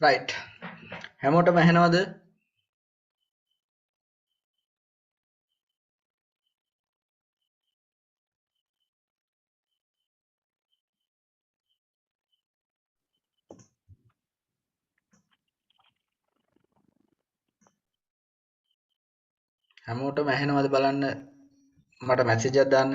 right හැමෝටම ඇහෙනවද හැමෝටම ඇහෙනවද බලන්න මට මැසේජ් එකක් දාන්න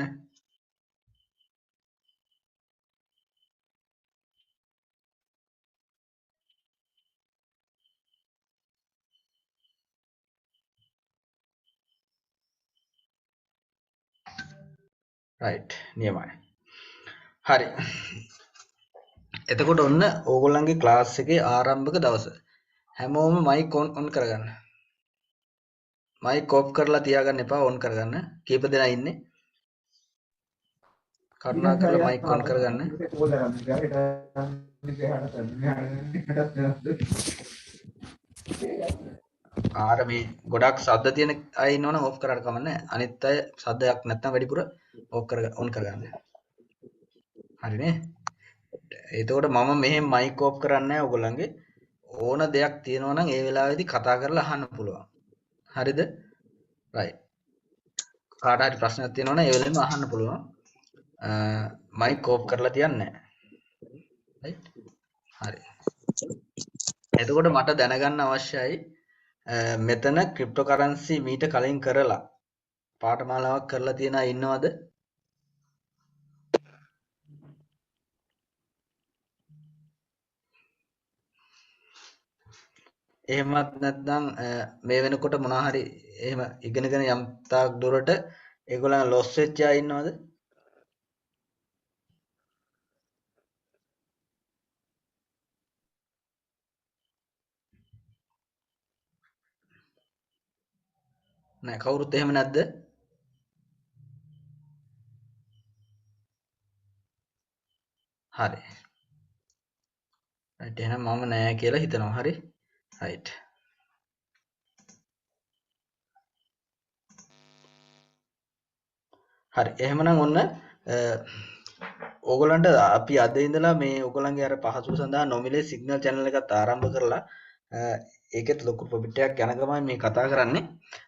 right නියමයි හරි එතකොට ඔන්න ඕගොල්ලන්ගේ ක්ලාස් එකේ ආරම්භක දවස හැමෝම මයික් ඔන් කරගන්න මයික් ඔෆ් කරලා තියාගන්න එපා ඔන් කරගන්න කීප දෙනා ඉන්නේ කරුණාකරලා මයික් ඔන් කරගන්න ආර මේ ගොඩක් ශබ්ද තියෙන අය ඉන්නවනම් ඔෆ් කරලා කමන්නේ අනිත් අය ශබ්දයක් නැත්නම් වැඩිපුර ඔන් කරගන්න හරිනේ එතකොට මම මෙහෙම මයික් ඔෆ් කරන්නේ නැහැ ඔයගොල්ලන්ගේ ඕන දෙයක් තියෙනවා නම් ඒ වෙලාවේදී කතා කරලා අහන්න පුළුවන් හරිද right කාට හරි ප්‍රශ්නයක් තියෙනවා නම් ඒ වෙලෙම අහන්න පුළුවන් මයික් ඔෆ් කරලා තියන්නේ නැහැ right හරි එතකොට මට දැනගන්න අවශ්‍යයි මෙතන ක්‍රිප්ටෝකරන්සි මීට කලින් කරලා පාඨමාලාවක් කරලා තියන අය ඉන්නවද එහෙමත් නැත්නම් මේ වෙනකොට මොනවා හරි එහෙම ඉගෙනගෙන යම් තාක් දුරට ඒගොල්ලන් ලොස් වෙච්ච අය ඉන්නවද නෑ කවුරුත් එහෙම නැද්ද හරි right එහෙනම් මම නෑ කියලා හිතනවා හරි right හරි එහෙමනම් ඔන්න ඕගොල්ලන්ට අපි අද ඉඳලා මේ ඕගොල්ලන්ගේ අර පහසුව සඳහා නොමිලේ සිග්නල් channel එකත් ආරම්භ කරලා ඒකෙත් ලොකු ප්‍රොෆිට් එකක් යන ගමන් මේ කතා කරන්නේ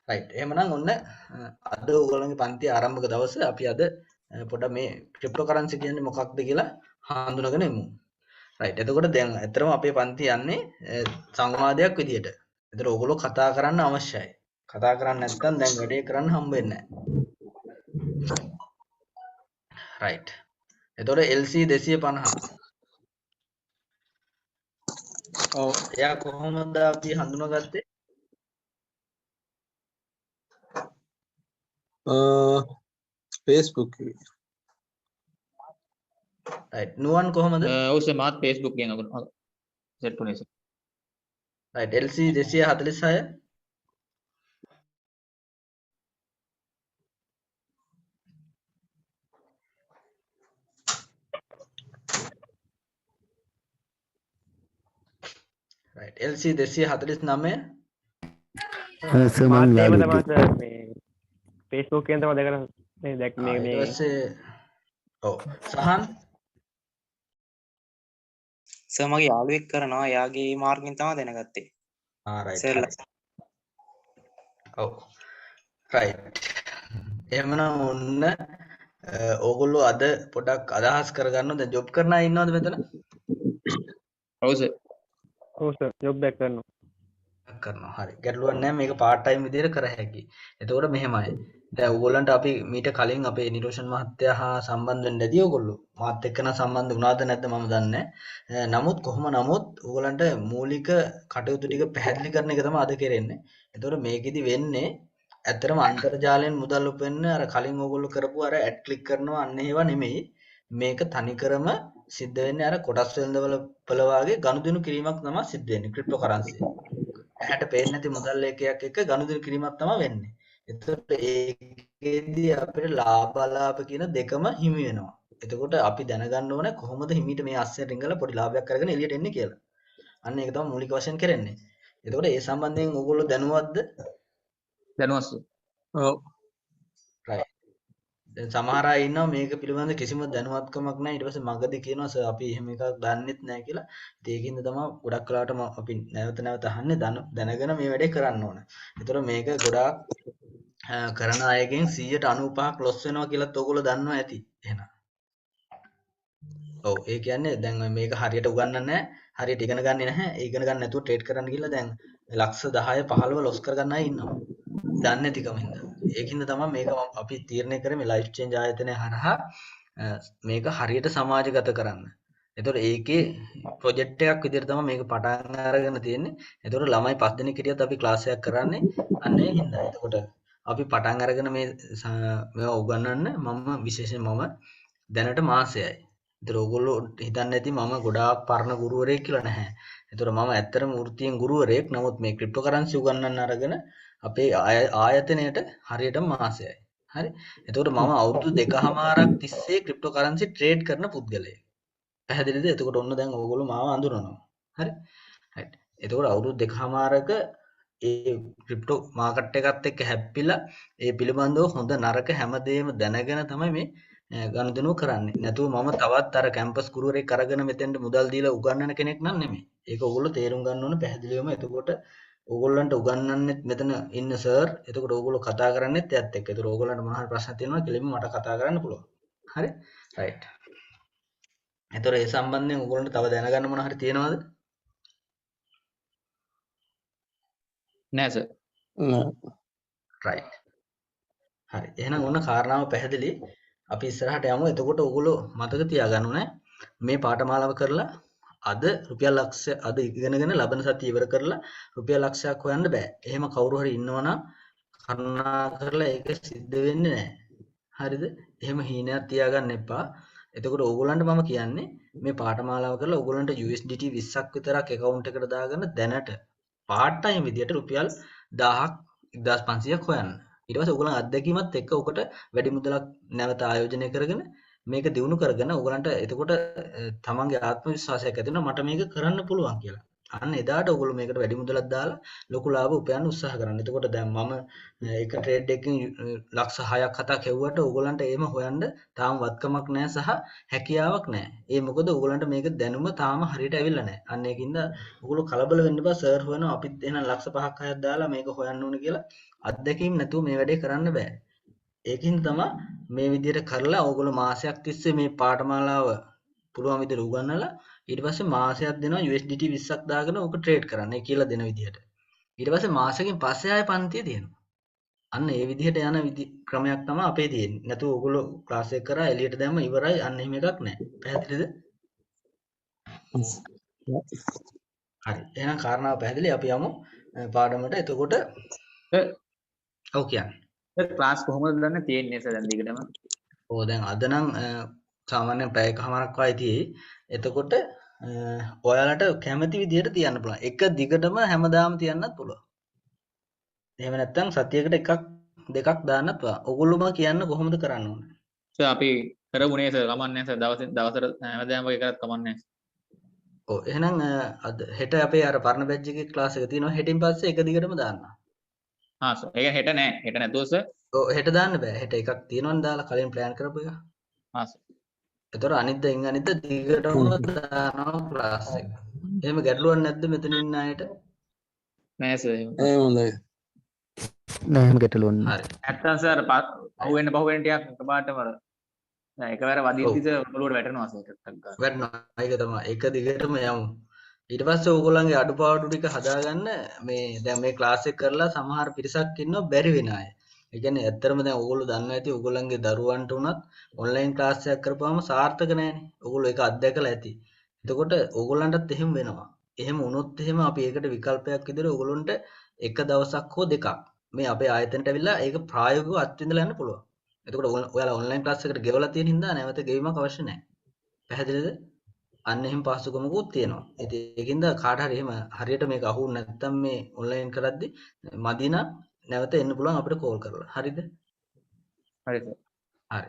right එහෙමනම් ඔන්න අද ඕගොල්ලන්ගේ පන්ති ආරම්භක දවස අපි අද පොඩ්ඩක් මේ ක්‍රිප්ටෝකරන්සි කියන්නේ මොකක්ද කියලා හඳුනගෙන ඉමු right එතකොට දැන් ඇත්තටම අපේ පන්ති යන්නේ සංවාදයක් විදියට. ඒතර ඕගොල්ලෝ කතා කරන්න අවශ්‍යයි. කතා කරන්නේ නැත්නම් දැන් වැඩේ කරන්න හම්බ වෙන්නේ නැහැ. right. එතකොට LC 250. ඔව් එයා කොහොමද අපි හඳුනාගත්තේ? Facebook right. නුවන් කොහොමද? ඔව් සර් මාත් Facebook එකෙන් අකුරු සෙට් උනේ sir. right. LC 246. right. LC 249. Sir මම යාළුවෙක් මේ Facebook එකෙන් තමයි දැකලා මේ දැක් මේ ඊට පස්සේ ඔව් සහන් සර් මගේ යාළුවෙක් කරනවා යාගේ මාර්ගෙන් තමයි දැනගත්තේ right. සර් ඔව් right. එහෙමනම් ඔන්න ඕගොල්ලෝ අද පොඩක් අදහස් කරගන්න දැන් ජොබ් කරන අය ඉන්නවද මෙතන? ඔව් සර්. ඔව් සර් ජොබ් එකක් කරනවා. හරි. ගැටලුවක් නැහැ මේක part time විදිහට කර හැකියි. එතකොට මෙහෙමයි. දැන් ඕගොල්ලන්ට අපි මීට කලින් අපේ නිරෝෂන් මහත්තයා හා සම්බන්ධ වෙන්න ඇති ඕගොල්ලෝ. මාත් එක්ක නම් සම්බන්ධ වුණාද නැද්ද මම දන්නේ නැහැ. නමුත් කොහොම නමුත් ඕගොල්ලන්ට මූලික කටයුතු ටික පැහැදිලි කරන එක තමයි අද කරන්නේ. එතකොට මේකෙදි වෙන්නේ ඇත්තටම අන්තර්ජාලයෙන් මුදල් උපයන්න අර කලින් ඕගොල්ලෝ කරපු අර ඇඩ් ක්ලික් කරනවා අන්න ඒවා නෙමෙයි. මේක තනිකරම සිද්ධ වෙන්නේ අර කොටස් වෙළඳවල වල වාගේ ගනුදෙනු කිරීමක් තමයි සිද්ධ වෙන්නේ ක්‍රිප්ටෝ කරන්සි. ඇහැට පේන්නේ නැති මුදල් ලේඛයක් එක්ක ගනුදෙනු කිරීමක් තමයි වෙන්නේ. එතකොට ඒකෙදී අපිට ලාභ අලාභ කියන දෙකම හිමි වෙනවා. එතකොට අපි දැනගන්න ඕනේ කොහොමද හිමීට මේ අස්සෙන් රිංගලා පොඩි ලාභයක් අරගෙන එළියට එන්නේ කියලා. අන්න ඒක තමයි මූලික වශයෙන් කරන්නේ. එතකොට ඒ සම්බන්ධයෙන් ඕගොල්ලෝ දැනුවත්ද? දැනුවත් සර්. ඔව් right. දැන් සමහර අය ඉන්නවා මේක පිළිබඳ කිසිම දැනුවත්කමක් නැහැ. ඊට පස්සේ මගදී කියනවා සර් අපි එහෙම එකක් දන්නෙත් නැහැ කියලා. ඉතින් ඒකින්ද තමයි ගොඩක් වෙලාවට අපි නැවත නැවත අහන්නේ දැනගෙන මේ වැඩේ කරන්න ඕන. ඒතර මේක ගොඩාක් කරන අයගෙන් 95%ක් ලොස් වෙනවා කියලාත් ඔයගොල්ලෝ දන්නවා ඇති. එහෙනම්. ඔව් ඒ කියන්නේ දැන් මේක හරියට උගන්වන්නේ නැහැ. හරියට ඉගෙන ගන්නේ නැහැ. ඒ ඉගෙන ගන්න නැතුව ට්‍රේඩ් කරන්න ගිහලා දැන් ලක්ෂ 10 15 ලොස් කරගන්න අය ඉන්නවා. දන්නේ නැතිකම හින්දා. ඒකින්ද තමයි මේක අපි තීරණය කරේ මේ ලයිෆ් චේන්ජ් ආයතනය හරහා මේක හරියට සමාජගත කරන්න. එතකොට ඒකේ ප්‍රොජෙක්ට් එකක් විදිහට තමයි මේක පටන් අරගෙන තියෙන්නේ. එතකොට ළමයි 5 දෙනෙක් හිටියත් අපි ක්ලාස් එකක් කරන්නේ අන්න ඒ හින්දා. එතකොට අපි පටන් අරගෙන මේවා උගන්වන්න මම විශේෂයෙන් මම දැනට මාසයයි. ඒතර ඕගොල්ලෝ හිතන්නේ නැති මම ගොඩාක් පරණ ගුරුවරයෙක් කියලා නැහැ. ඒතර මම ඇත්තටම වෘත්තීයෙන් ගුරුවරයෙක්. නමුත් මේ ක්‍රිප්ටෝ කරන්සි උගන්වන්න අරගෙන අපේ ආයතනයට හරියටම මාසයයි. හරි. එතකොට මම අවුරුදු 2කමාරක් තිස්සේ ක්‍රිප්ටෝ කරන්සි ට්‍රේඩ් කරන පුද්ගලයෙක්. පැහැදිලිද? එතකොට ඔන්න දැන් ඕගොල්ලෝ මාව අඳුරනවා. හරි. right. එතකොට අවුරුදු 2කමාරක ඒ ක්‍රිප්ටෝ මාකට් එකත් එක්ක හැප්පිලා ඒ පිළිබඳව හොඳ නරක හැමදේම දැනගෙන තමයි මේ ගනුදෙනුව කරන්නේ. නැතුව මම තවත් අර කැම්පස් ගුරුවරයෙක් අරගෙන මෙතෙන්ට මුදල් දීලා උගන්වන කෙනෙක් නන් නෙමෙයි. ඒක ඕගොල්ලෝ තේරුම් ගන්න ඕන පැහැදිලිවම. එතකොට ඕගොල්ලන්ට උගන්වන්නෙත් මෙතන ඉන්න සර්. එතකොට ඕගොල්ලෝ කතා කරන්නේත් එයත් එක්ක. එතකොට ඕගොල්ලන්ට මොනවා හරි ප්‍රශ්න තියෙනවා කෙලින්ම මට කතා කරන්න පුළුවන්. හරි? right. එතකොට ඒ සම්බන්ධයෙන් ඕගොල්ලන්ට තව දැනගන්න මොනවා හරි තියෙනවද? නෑ සර්. right. හරි. එහෙනම් ඔන්න කාරණාව පැහැදිලි. අපි ඉස්සරහට යමු. එතකොට ඕගොල්ලෝ මතක තියාගන්න ඕනේ මේ පාඨමාලාව කරලා අද රුපියල් ලක්ෂ අද ඉගෙනගෙන ලබන සතිය ඉවර කරලා රුපියල් ලක්ෂයක් හොයන්න බෑ. එහෙම කවුරු හරි ඉන්නවනම් කරුණා කරලා ඒක සිද්ධ වෙන්නේ නැහැ. හරිද? එහෙම හීනයක් තියාගන්න එපා. එතකොට ඕගොල්ලන්ට මම කියන්නේ මේ පාඨමාලාව කරලා ඕගොල්ලන්ට USDT 20ක් විතරක් account එකට දාගන්න දැනට part time විදියට රුපියල් 1000ක් 1500ක් හොයන්න. ඊට පස්සේ ඕගොල්ලන් අත්දැකීමත් එක්ක ඔකට වැඩි මුදලක් නැවත ආයෝජනය කරගෙන මේක දිනු කරගෙන ඕගොල්ලන්ට එතකොට තමන්ගේ ආත්ම විශ්වාසයක් ඇති වෙනවා මට මේක කරන්න පුළුවන් කියලා. අන්න එදාට ඕගොල්ලෝ මේකට වැඩි මුදලක් දාලා ලොකු ලාභ උපයන්න උත්සාහ කරන්න. එතකොට දැන් මම එක ට්‍රේඩ් එකකින් ලක්ෂ 6ක් 7ක් හැව්වට ඕගොල්ලන්ට එහෙම හොයන්න තාම වත්කමක් නැහැ සහ හැකියාවක් නැහැ. ඒ මොකද ඕගොල්ලන්ට මේක දැනුම තාම හරියට ඇවිල්ලා නැහැ. අන්න ඒකින්ද ඕගොල්ලෝ කලබල වෙන්න එපා. සර් හොයනවා අපිත් එහෙනම් ලක්ෂ 5ක් 6ක් දාලා මේක හොයන්න ඕනේ කියලා අත්දැකීම් නැතුව මේ වැඩේ කරන්න බෑ. ඒකින් තමයි මේ විදිහට කරලා ඕගොල්ලෝ මාසයක් තිස්සේ මේ පාඨමාලාව පුළුවන් විදිහට උගන්වලා ඊට පස්සේ මාසයක් දෙනවා USDT 20ක් දාගෙන ඕක ට්‍රේඩ් කරන්න. ඒ කියලා දෙන විදිහට. ඊට පස්සේ මාසෙකින් පස්සේ ආයෙ පන්තිය තියෙනවා. අන්න ඒ විදිහට යන ක්‍රමයක් තමයි අපේ තියෙන්නේ. නැතුව ඕගොල්ලෝ ක්ලාස් එක කරා එළියට දැම්ම ඉවරයි. අන්න එහෙම එකක් නැහැ. පැහැදිලිද? හරි. එහෙනම් කාරණාව පැහැදිලි. අපි යමු පාඩමට. එතකොට ඔව් කියන්නේ. සර් ක්ලාස් කොහොමද දන්නේ තියෙන්නේ සර් දැන් දිගටම? ඕ දැන් අද නම් සාමාන්‍යයෙන් පැය එකමාරක් වගේ තියෙයි. එතකොට ඔයාලට කැමති විදිහට තියන්න පුළුවන්. එක දිගටම හැමදාම තියන්නත් පුළුවන්. එහෙම නැත්නම් සතියකට එකක් දෙකක් දාන්නත් පුළුවන්. ඔයගොල්ලෝම කියන්න කොහොමද කරන්න ඕනේ? සර් අපි කරමුනේ සර් කමන්නේ සර් දවසට හැමදාම වගේ කරත් කමන්නේ. ඔව් එහෙනම් අද හෙට අපේ අර පරණ බැච් එකේ ක්ලාස් එක තියෙනවා. හෙටින් පස්සේ එක දිගටම දාන්න. සර් ඒක හෙට නෑ. හෙට නැතුව සර්. ඔව් හෙට දාන්න බෑ. හෙට එකක් තියෙනවනේ දාලා කලින් ප්ලෑන් කරපු එක. සර්. ඒතර අනිද්දා අනිද්දා දිගටම දානවා ක්ලාස් එක. එහෙම ගැටලුවක් නැද්ද මෙතන ඉන්න අයට? නෑ සර්. හොඳයි. නෑ ගැටලුවක් නෑ. හරි. නැත්තම් සර් පහුවෙන්න ටිකක් එකපාරටම දැන් එකවර වදිද්දි සර් ඔළුවට වැටෙනවා සර් ටක් ගාලා. වැටෙනවා. ඒක තමයි. එක දිගටම යමු. ඊට පස්සේ ඕගොල්ලන්ගේ අඩුපාඩු ටික හදාගන්න මේ දැන් මේ ක්ලාස් එක කරලා සමහර පිරිසක් ඉන්නවා බැරි වෙන අය. ඒ කියන්නේ ඇත්තටම දැන් ඕගොල්ලෝ දන්නවා ඇති ඕගොල්ලන්ගේ දරුවන්ට උනත් ඔන්ලයින් ක්ලාස් එකක් කරපුවාම සාර්ථක නැහැනේ. ඕගොල්ලෝ ඒක අත්දැකලා ඇති. එතකොට ඕගොල්ලන්ටත් එහෙම වෙනවා. එහෙම වුණොත් එහෙම අපි ඒකට විකල්පයක් විදිහට ඕගොල්ලන්ට එක දවසක් හෝ දෙකක් මේ අපේ ආයතනට ඇවිල්ලා ඒක ප්‍රායෝගිකව අත්විඳලා යන්න පුළුවන්. එතකොට ඔයාලා ඔන්ලයින් ක්ලාස් එකට ගෙවලා තියෙන හින්දා නැවත ගෙවීමක් අවශ්‍ය නැහැ. පැහැදිලිද? අන්න එහෙම පහසුකමකුත් තියෙනවා. ඉතින් ඒකින්ද කාට හරි එහෙම හරියට මේක අහුන්නේ නැත්නම් මේ ඔන්ලයින් කරද්දි මදි නම් නැවත එන්න පුළුවන් අපිට කෝල් කරලා. හරිද? හරි සර්. හරි.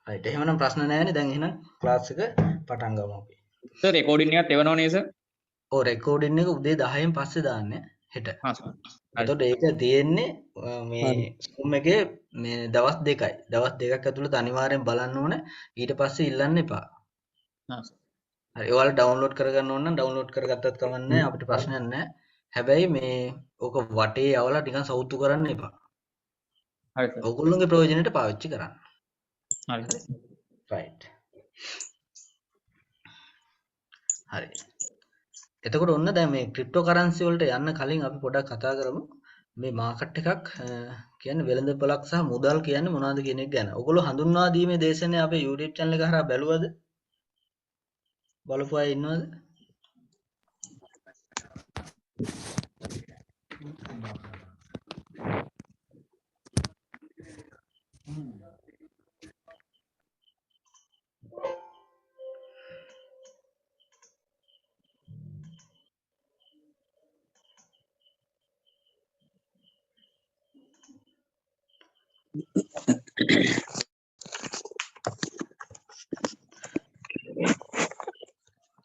රයිට්. එහෙමනම් ප්‍රශ්න නැහැනේ. දැන් එහෙනම් ක්ලාස් එක පටන් ගමු අපි. සර් රෙකෝඩින් එකත් එවනෝ නේ සර්? ඔව් රෙකෝඩින් එක උදේ 10න් පස්සේ දාන්නේ. හෙට. හා සර්. හරි. එතකොට ඒක තියෙන්නේ මේ හරි. Zoom එකේ මේ දවස් 2යි. දවස් 2ක් ඇතුළත අනිවාර්යෙන් බලන්න ඕනේ. ඊට පස්සේ ඉල්ලන්න එපා. හා සර්. හරි. ඔයාලා ඩවුන්ලෝඩ් කරගන්න ඕන නම් ඩවුන්ලෝඩ් කරගත්තත් කමක් නැහැ. අපිට ප්‍රශ්නයක් නැහැ. හැබැයි මේ ඕක වටේ යවලා නිකන් සවුත්තු කරන්න එපා. හරි සර්. ඔයගොල්ලෝගේ ප්‍රයෝජනෙට පාවිච්චි කරන්න. හරි. right. හරි. එතකොට ඔන්න දැන් මේ ක්‍රිප්ටෝ කරන්සි වලට යන්න කලින් අපි පොඩ්ඩක් කතා කරමු. මේ මාකට් එකක් කියන්නේ වෙළඳපොළක් සහ මුදල් කියන්නේ මොනවද කියන එක ගැන. ඔයගොල්ලෝ හඳුන්වා දීමේ දේශනේ අපේ YouTube channel එක හරහා බැලුවද? බලපු අය ඉන්නවද?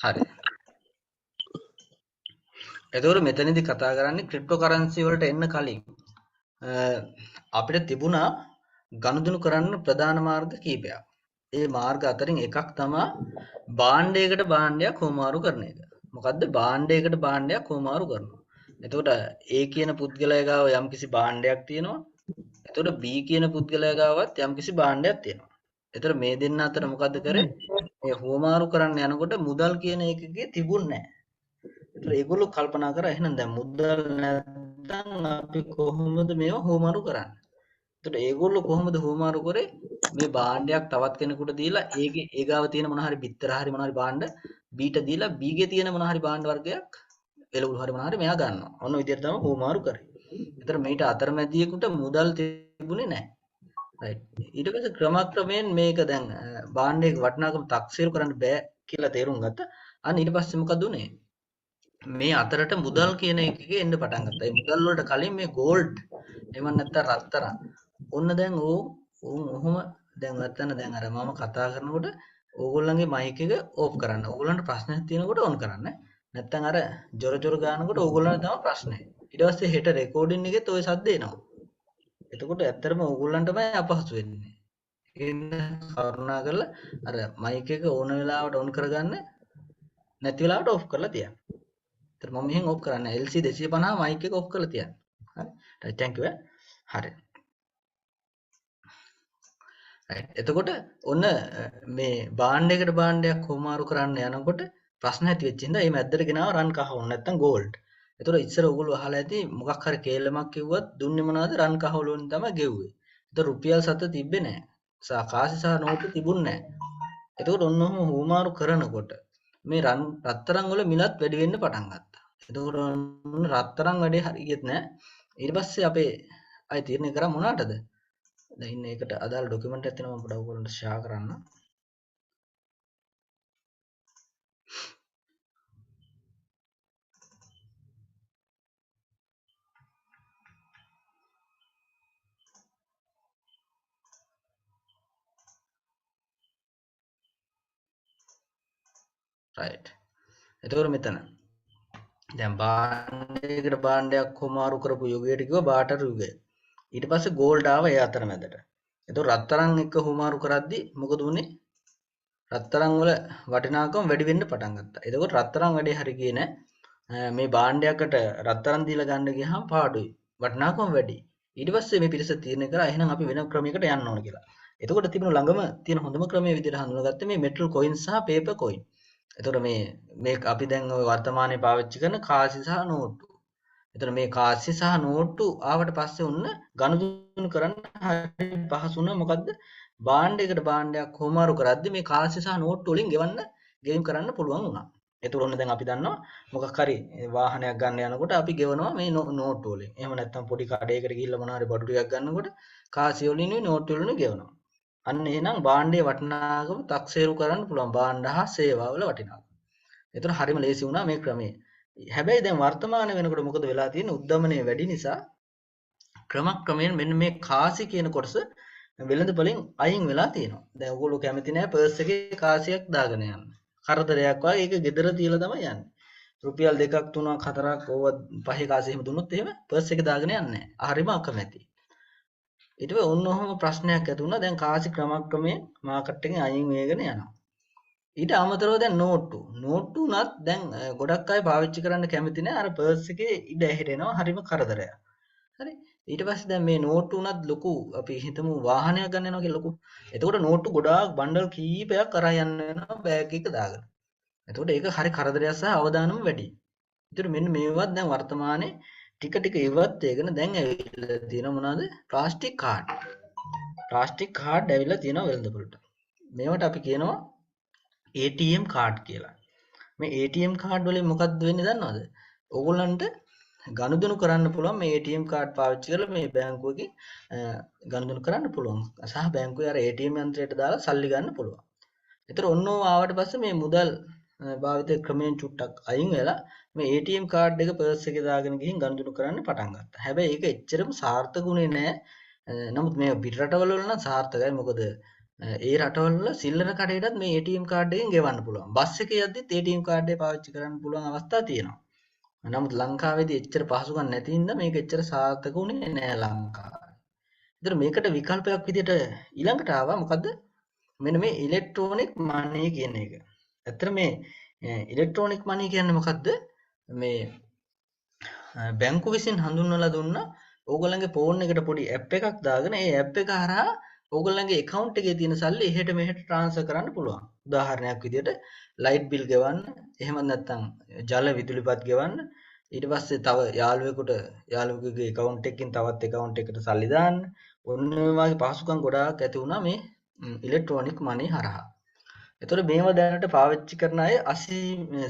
හරි. එතකොට මෙතනදී කතා කරන්නේ ක්‍රිප්ටෝ කරන්සි වලට එන්න කලින් අපිට තිබුණා ගනුදෙනු කරන්න ප්‍රධාන මාර්ග කීපයක්. ඒ මාර්ග අතරින් එකක් තමයි භාණ්ඩයකට භාණ්ඩයක් හුවමාරු කරන එක. මොකද්ද භාණ්ඩයකට භාණ්ඩයක් හුවමාරු කරනවා. එතකොට A කියන පුද්ගලයා ගාව යම්කිසි භාණ්ඩයක් තියෙනවා. එතකොට B කියන පුද්ගලයා ගාවත් යම්කිසි භාණ්ඩයක් තියෙනවා. එතකොට මේ දෙන්න අතර මොකද්ද කරේ? මේ හුවමාරු කරන්න යනකොට මුදල් කියන එකකේ තිබුණේ නැහැ. ඒතර ඒගොල්ලෝ කල්පනා කරා එහෙනම් දැන් මුදල් නැත්නම් අපි කොහොමද මේව හුවමාරු කරන්නේ? එතකොට ඒගොල්ලෝ කොහොමද හුවමාරු කරේ? මේ භාණ්ඩයක් තවත් කෙනෙකුට දීලා ඒගේ ඒ ගාව තියෙන මොන හරි බිත්තර හරි මොන හරි භාණ්ඩ බීට දීලා බීගේ තියෙන මොන හරි භාණ්ඩ වර්ගයක් එළවලු හරි මොන හරි මෙයා ගන්නවා. ඔන්න විදියට තමයි හුවමාරු කරේ. එතන මේට අතරමැදියෙකුට මුදල් තිබුණේ නැහැ. right. ඊට පස්සේ ක්‍රමක්‍රමයෙන් මේක දැන් භාණ්ඩයක වටිනාකම තක්සේරු කරන්න බෑ කියලා තේරුම් ගත්තා. අන්න ඊට පස්සේ මොකද උනේ? මේ අතරට මුදල් කියන එකේ එන්න පටන් ගත්තා. ඒ මුදල් වලට කලින් මේ ගෝල්ඩ් එහෙම නැත්නම් රත්තරන්. ඔන්න දැන් ඔහොම දැන් නැත්නම් දැන් අර මම කතා කරනකොට ඕගොල්ලන්ගේ මයික් එක ඕෆ් කරන්න. ඕගොල්ලන්ට ප්‍රශ්නයක් තියෙනකොට ඔන් කරන්න. නැත්නම් අර ජොර ගානකොට ඕගොල්ලන්ට තමයි ප්‍රශ්නේ. ඊට පස්සේ හෙට රෙකෝඩින් එකෙත් ওই සද්ද එනවා. එතකොට ඇත්තටම ඕගොල්ලන්ටමයි අපහසු වෙන්නේ. ඒන්න කරුණා කරලා අර මයික් එක ඕන වෙලාවට ඔන් කරගන්න නැති වෙලාවට ඔෆ් කරලා තියන්න. ඒතර මම මෙහෙන් ඔෆ් කරන්න LC 250 මයික් එක ඔෆ් කරලා තියන්න. හරි. right thank you. හරි. right. එතකොට ඔන්න මේ භාණ්ඩයකට භාණ්ඩයක් හොමාරු කරන්න යනකොට ප්‍රශ්න ඇති වෙච්ච හින්දා මේ මැද්දට ගෙනාව රන් කහවණු නැත්තම් ගෝල්ඩ්. එතකොට ඉස්සර ඔයගොල්ලෝ අහලා ඇති මොකක් හරි කේලමක් කිව්වත් දුන්නේ මොනවද රන් කහවණු වලින් තමයි ගෙව්වේ. එතකොට රුපියල් 7 තිබ්බේ නැහැ. කාසි සහ නෝටු තිබුණේ නැහැ. එතකොට ඔන්න ඔහොම හුවමාරු කරනකොට මේ රත්තරන් වල මිලත් වැඩි වෙන්න පටන් ගත්තා. එතකොට ඔන්න රත්තරන් වැඩි හරියට නැහැ. ඊට පස්සේ අපේ අය තීරණය කරා මොනකටද? දැන් ඉන්න එකට අදාළ ડોකියුමන්ට් එකක් තියෙනවා මම පොඩ්ඩක් ඔයගොල්ලන්ට ෂෙයා කරන්න. right. එතකොට මෙතන දැන් භාණ්ඩයකට භාණ්ඩයක් හොමාරු කරපු යුගයට කිව්වා බාටර් යුගය. ඊට පස්සේ ගෝල්ඩ් ආවා ඒ අතරමැදට. එතකොට රත්තරන් එක්ක හොමාරු කරද්දි මොකද වුනේ? රත්තරන් වල වටිනාකම වැඩි වෙන්න පටන් ගත්තා. එතකොට රත්තරන් වැඩි හරි ගියේ නෑ. මේ භාණ්ඩයකට රත්තරන් දීලා ගන්න ගියාම පාඩුයි. වටිනාකම වැඩි. ඊට පස්සේ මේ පිරිස තීරණය කරා එහෙනම් අපි වෙන ක්‍රමයකට යන්න ඕන කියලා. එතකොට තිබුණු ළඟම තියෙන හොඳම ක්‍රමයේ විදිහට හඳුනාගත්තේ මේ මෙටල් කොයින් සහ පේපර් කොයින්. එතකොට මේ අපි දැන් ඔය වර්තමානයේ පාවිච්චි කරන කාසි සහ නෝට්ටු. එතකොට මේ කාසි සහ නෝට්ටු ආවට පස්සේ උන්න ගනුදෙනු කරන්න හරි පහසු වුණා. මොකද්ද? භාණ්ඩයකට භාණ්ඩයක් හොමාරු කරද්දි මේ කාසි සහ නෝට්ටු වලින් ගෙවීම් කරන්න පුළුවන් වුණා. එතකොට ඔන්න දැන් අපි දන්නවා මොකක් හරි වාහනයක් ගන්න යනකොට අපි ගෙවනවා මේ නෝට්ටු වලින්. එහෙම නැත්නම් පොඩි කඩේකට ගිහිල්ලා මොනවා හරි බඩු ටිකක් ගන්නකොට කාසි වලින් නෝට්ටු වලින් ගෙවනවා. අන්න එහෙනම් භාණ්ඩයේ වටිනාකම තක්සේරු කරන්න පුළුවන් භාණ්ඩ හා සේවා වල වටිනාකම. ඒතර හරිම ලේසි වුණා මේ ක්‍රමය. හැබැයි දැන් වර්තමාන වෙනකොට මොකද වෙලා තියෙන්නේ? උද්දමනය වැඩි නිසා ක්‍රමක්‍රමයෙන් මෙන්න මේ කාසි කියන කොටස වෙළඳපොලෙන් අයින් වෙලා තියෙනවා. දැන් ඔයගොල්ලෝ කැමති නැහැ පර්ස් එකේ කාසියක් දාගෙන යන්න. කරදරයක් වගේ ඒක ගෙදර තියලා තමයි යන්නේ. රුපියල් 2ක් 3ක් 4ක් ඕව 5 කාසෙ එහෙම දුන්නොත් එහෙම පර්ස් එකේ දාගෙන යන්නේ නැහැ. හරිම අකමැති. ඊට පස්සේ ඔන්න ඔහම ප්‍රශ්නයක් ඇති වුණා. දැන් කාසි ක්‍රමක්‍රමයෙන් මාකට් එකෙන් අයින් වෙගෙන යනවා. ඊට අමතරව දැන් නෝට්ටු උනත් දැන් ගොඩක් අය පාවිච්චි කරන්න කැමති නැහැ. අර පර්ස් එකේ ඉඩ හැරෙනවා. හරිම කරදරයක්. හරි. ඊට පස්සේ දැන් මේ නෝට්ටු උනත් ලොකු අපි හිතමු වාහනයක් ගන්න යනවා කියලා ලොකු. එතකොට නෝට්ටු ගොඩාක් බණ්ඩල් කීපයක් අරන් යන්න වෙනවා බෑග් එක දාගෙන. එතකොට ඒක හරි කරදරයක් සහ අවදානම වැඩි. ඒතර මෙන්න මේවත් දැන් වර්තමානයේ ටික ටික ඉවත් වෙගෙන දැන් ඇවිල්ලා තියෙනවා මොනවද? Plastic card. ප්ලාස්ටික් කාඩ් ඇවිල්ලා තියෙනවා වෙළඳපොළට. මේවට අපි කියනවා ATM කාඩ් කියලා. මේ ATM කාඩ් වලින් මොකක්ද වෙන්නේ දන්නවද? ඕගොල්ලන්ට ගනුදෙනු කරන්න පුළුවන් මේ ATM කාඩ් පාවිච්චි කරලා මේ බැංකුවකින් ගනුදෙනු කරන්න පුළුවන්. සහ බැංකුවේ අර ATM යන්ත්‍රයට දාලා සල්ලි ගන්න පුළුවන්. ඒතර ඔන්නෝ ආවට පස්සේ මේ මුදල් භාවිත ක්‍රමයෙන් චුට්ටක් අයින් වෙලා මේ ATM කාඩ් එක පර්ස් එකේ දාගෙන ගිහින් ගනුදෙනු කරන්න පටන් ගත්තා. හැබැයි ඒක එච්චරම සාර්ථකුනේ නෑ. නමුත් මේ පිට රටවල නම් සාර්ථකයි. මොකද ඒ රටවල සිල්ලර කඩේටත් මේ ATM කාඩ් එකෙන් ගෙවන්න පුළුවන්. බස් එකේ යද්දිත් ATM කාඩ් එක පාවිච්චි කරන්න පුළුවන් අවස්ථා තියෙනවා. නමුත් ලංකාවේදී එච්චර පහසුකම් නැති හින්දා මේක එච්චර සාර්ථක වුණේ නෑ ලංකාවේ. ඒතර මේකට විකල්පයක් විදිහට ඊළඟට ආවා මොකද්ද? මෙන්න මේ ඉලෙක්ට්‍රොනික මනි කියන එක. ඇත්තට මේ ඉලෙක්ට්‍රොනික මනි කියන්නේ මොකද්ද? මේ බැංකුව විසින් හඳුන්වලා දුන්නා ඕගොල්ලන්ගේ ෆෝන් එකට පොඩි ඇප් එකක් දාගෙන ඒ ඇප් එක හරහා ඕගොල්ලන්ගේ account එකේ තියෙන සල්ලි එහෙට මෙහෙට transfer කරන්න පුළුවන්. උදාහරණයක් විදිහට light bill ගෙවන්න, එහෙම නැත්නම් ජල විදුලිපත් ගෙවන්න, ඊට පස්සේ තව යාළුවෙකුගේ account එකකින් තවත් account එකකට සල්ලි දාන්න. ඔන්න ඔය වගේ පහසුකම් ගොඩාක් ඇති වුණා මේ ඉලෙක්ට්‍රොනික මනි හරහා. එතකොට මේව දැනට පාවිච්චි කරන අය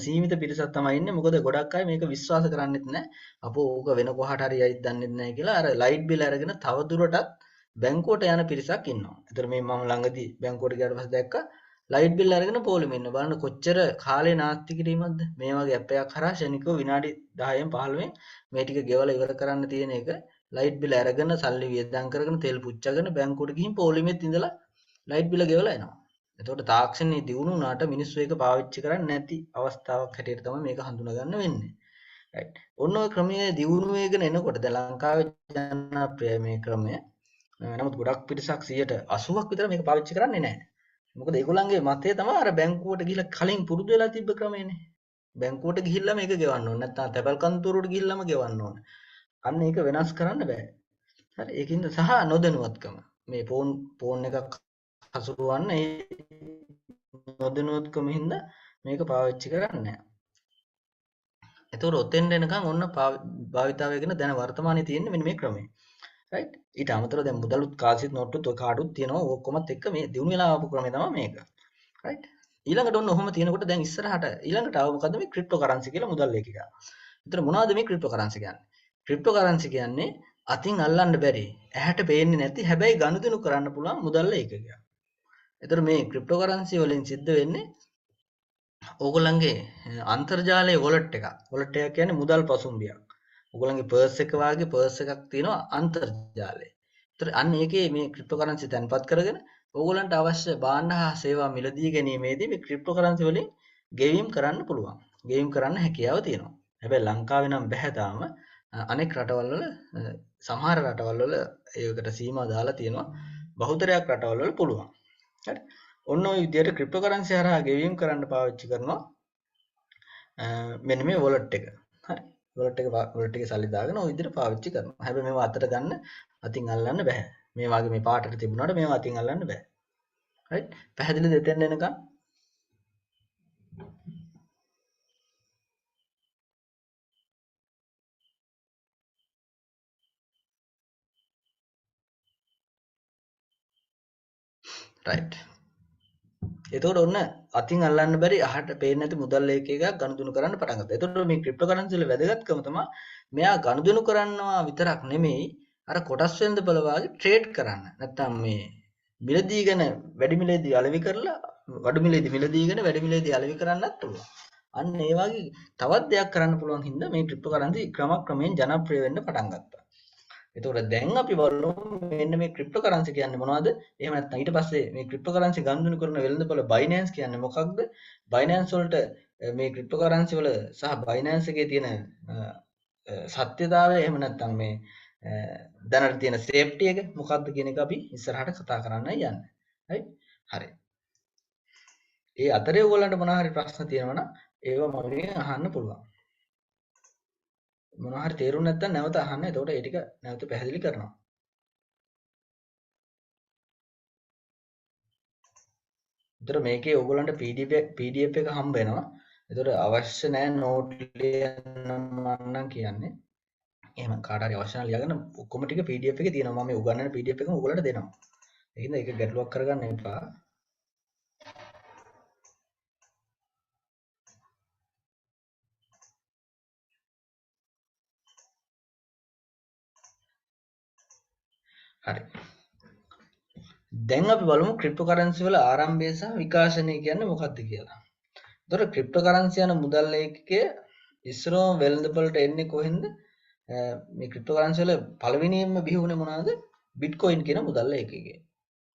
සීමිත පිරිසක් තමයි ඉන්නේ. මොකද ගොඩක් අය මේක විශ්වාස කරන්නේත් නැහැ. අපෝ ඕක වෙන කොහාට හරි යයිද දන්නෙත් නැහැ කියලා අර ලයිට් බිල් අරගෙන තව දුරටත් බැංකුවට යන පිරිසක් ඉන්නවා. එතකොට මේ මම ළඟදී බැංකුවට ගියාට පස්සේ දැක්කා ලයිට් බිල් අරගෙන පොලිමේ ඉන්න. බලන්න කොච්චර කාලේ නාස්ති කිරීමක්ද. මේ වගේ ඇප් එකක් හරහා ශනිකව විනාඩි 10න් 15න් මේ ටික ගෙවලා ඉවර කරන්න තියෙන එක ලයිට් බිල් අරගෙන සල්ලි වියදම් කරගෙන තෙල් පුච්චගෙන බැංකුවට ගිහින් පොලිමේත් ඉඳලා ලයිට් බිල ගෙවලා එනවා. එතකොට තාක්ෂණයේ දියුණු වුණාට මිනිස්සු ඒක පාවිච්චි කරන්නේ නැති අවස්ථාවක් හැටියට තමයි මේක හඳුනා ගන්න වෙන්නේ. රයිට්. ඔන්න ඔය ක්‍රමයේ දියුණු වෙගෙන එනකොට දැන් ලංකාවේ ජනප්‍රිය මේ ක්‍රමය. නමුත් ගොඩක් පිරිසක් 80ක් විතර මේක පාවිච්චි කරන්නේ නැහැ. මොකද ඒගොල්ලන්ගේ මතය තමයි අර බැංකුවට ගිහිල්ලා කලින් පුරුදු වෙලා තිබ්බ ක්‍රමයනේ. බැංකුවට ගිහිල්ලා මේක ගෙවන්න ඕනේ. නැත්නම් තැපැල් කන්තරුවට ගිහිල්ලාම ගෙවන්න ඕනේ. අන්න ඒක වෙනස් කරන්න බෑ. හරි. ඒකින්ද සහ නොදැනුවත්කම. මේ ෆෝන් එකක් හසුරුවන්න ඒ නොදැනුවත්කම හින්දා මේක පාවිච්චි කරන්නේ නැහැ. ඒතකොට ඔතෙන් එනකන් ඔන්න භාවිතා වෙගෙන දැන් වර්තමානයේ තියෙන්නේ මෙන්න මේ ක්‍රමය. රයිට්. ඊට අමතරව දැන් මුදලුත් කාසිත් නෝට්ටුත් ඔය කාඩුත් තියෙනවා. ඔක්කොමත් එක්ක මේ දිනු වෙලා ආපු ක්‍රමය තමයි මේක. රයිට්. ඊළඟට ඔන්න ඔහොම තියෙනකොට දැන් ඉස්සරහට ඊළඟට ආව මොකද්ද මේ ක්‍රිප්ටෝ කරන්සි කියලා මුදල් ලේඛික. ඒතර මොනවද මේ ක්‍රිප්ටෝ කරන්සි කියන්නේ? ක්‍රිප්ටෝ කරන්සි කියන්නේ අතින් අල්ලන්න බැරි, ඇහැට පේන්නේ නැති හැබැයි ගනුදෙනු කරන්න පුළුවන් මුදල් ලේඛකයක්. එතකොට මේ ක්‍රිප්ටෝ කරන්සි වලින් සිද්ධ වෙන්නේ ඕගොල්ලන්ගේ අන්තර්ජාලයේ වොලට් එකක්. වොලට් එක කියන්නේ මුදල් පසුම්බියක්. ඕගොල්ලන්ගේ පර්ස් එක වාගේ පර්ස් එකක් තියෙනවා අන්තර්ජාලයේ. ඒතර අන්න ඒකේ මේ ක්‍රිප්ටෝ කරන්සි තැන්පත් කරගෙන ඕගොල්ලන්ට අවශ්‍ය භාණ්ඩ හා සේවා මිලදී ගැනීමේදී මේ ක්‍රිප්ටෝ කරන්සි වලින් ගෙවීම් කරන්න පුළුවන්. ගෙවීම් කරන්න හැකියාව තියෙනවා. හැබැයි ලංකාවේ නම් බෑ තාම. අනෙක් රටවල් වල සමහර රටවල් වල ඒකට සීමා දාලා තියෙනවා. බහුතරයක් රටවල් වල පුළුවන්. හරි. ඔන්න ඔය විදිහට ක්‍රිප්ටෝ කරන්සි හරහා ගෙවීම් කරන්න පාවිච්චි කරනවා. මෙන්න මේ වොලට් එක. හරි. වොලට් එකේ සල්ලි දාගෙන ඔය විදිහට පාවිච්චි කරනවා. හැබැයි මේව අතට ගන්න අතින් අල්ලන්න බෑ. මේ වගේ මේ පාටට තිබුණාට මේව අතින් අල්ලන්න බෑ. රයිට්. පැහැදිලිද දෙතෙන් එනකන්? රයිට්. එතකොට ඔන්න අතින් අල්ලන්න බැරි අහට පේන්නේ නැති මුදල් ලේඛකයක් ගනුදෙනු කරන්න පටන් ගත්තා. එතකොට මේ ක්‍රිප්ටෝ කරන්සි වල වැදගත්කම තමයි මෙයා ගනුදෙනු කරනවා විතරක් නෙමෙයි අර කොටස් වෙළඳපොළ වාගේ ට්‍රේඩ් කරන්න. නැත්තම් මේ මිලදීගෙන වැඩි මිලදී අලෙවි කරලා අඩු මිලදී මිලදීගෙන වැඩි මිලදී අලෙවි කරන්නත් පුළුවන්. අන්න ඒ වගේ තවත් දෙයක් කරන්න පුළුවන් හින්දා මේ ක්‍රිප්ටෝ කරන්සි ක්‍රමක්‍රමයෙන් ජනප්‍රිය වෙන්න පටන් ගත්තා. එතකොට දැන් අපි බලමු මෙන්න මේ ක්‍රිප්ටෝකරන්සි කියන්නේ මොනවද? එහෙම නැත්නම් ඊට පස්සේ මේ ක්‍රිප්ටෝකරන්සි ගනුදෙනු කරන වෙළඳපොළ බයිනෑන්ස් කියන්නේ මොකක්ද? බයිනෑන්ස් වලට මේ ක්‍රිප්ටෝකරන්සි වල සහ බයිනෑන්ස් එකේ තියෙන සත්‍යතාවය එහෙම නැත්නම් මේ දැනට තියෙන සේෆ්ටි එක මොකක්ද කියන එක අපි ඉස්සරහට කතා කරන්නයි යන්නේ. හරි. ඒ අතරේ ඔයගොල්ලන්ට මොනවා හරි ප්‍රශ්න තියෙනවා නම් ඒවා මගෙන් අහන්න පුළුවන්. මොනවා හරි තේරුම් නැත්නම් නැවත අහන්න. එතකොට ඒ ටික නැවත පැහැදිලි කරනවා. ඒතර මේකේ ඔයගොල්ලන්ට PDF එක හම්බ වෙනවා. ඒතර අවශ්‍ය නැහැ නෝට් ලියන්න මම කියන්නේ. එහෙම කාට හරි අවශ්‍ය නම් ලියාගන්න ඔක්කොම ටික PDF එකේ තියෙනවා. මම මේ උගන්වන PDF එකම ඔයගොල්ලන්ට දෙනවා. ඒකින්ද ඒක ගැටලුවක් කරගන්න එපා. හරි. දැන් අපි බලමු ක්‍රිප්ටෝකරන්සි වල ආරම්භය සහ විකාශනය කියන්නේ මොකක්ද කියලා. ඒතකොට ක්‍රිප්ටෝකරන්සි යන මුදල් ඒකකය ඉස්සරම වෙළඳපොළට එන්නේ කොහෙන්ද? මේ ක්‍රිප්ටෝකරන්සි වල පළවෙනියෙන්ම බිහි වුණේ මොනවාද? බිට්කොයින් කියන මුදල් ඒකකය.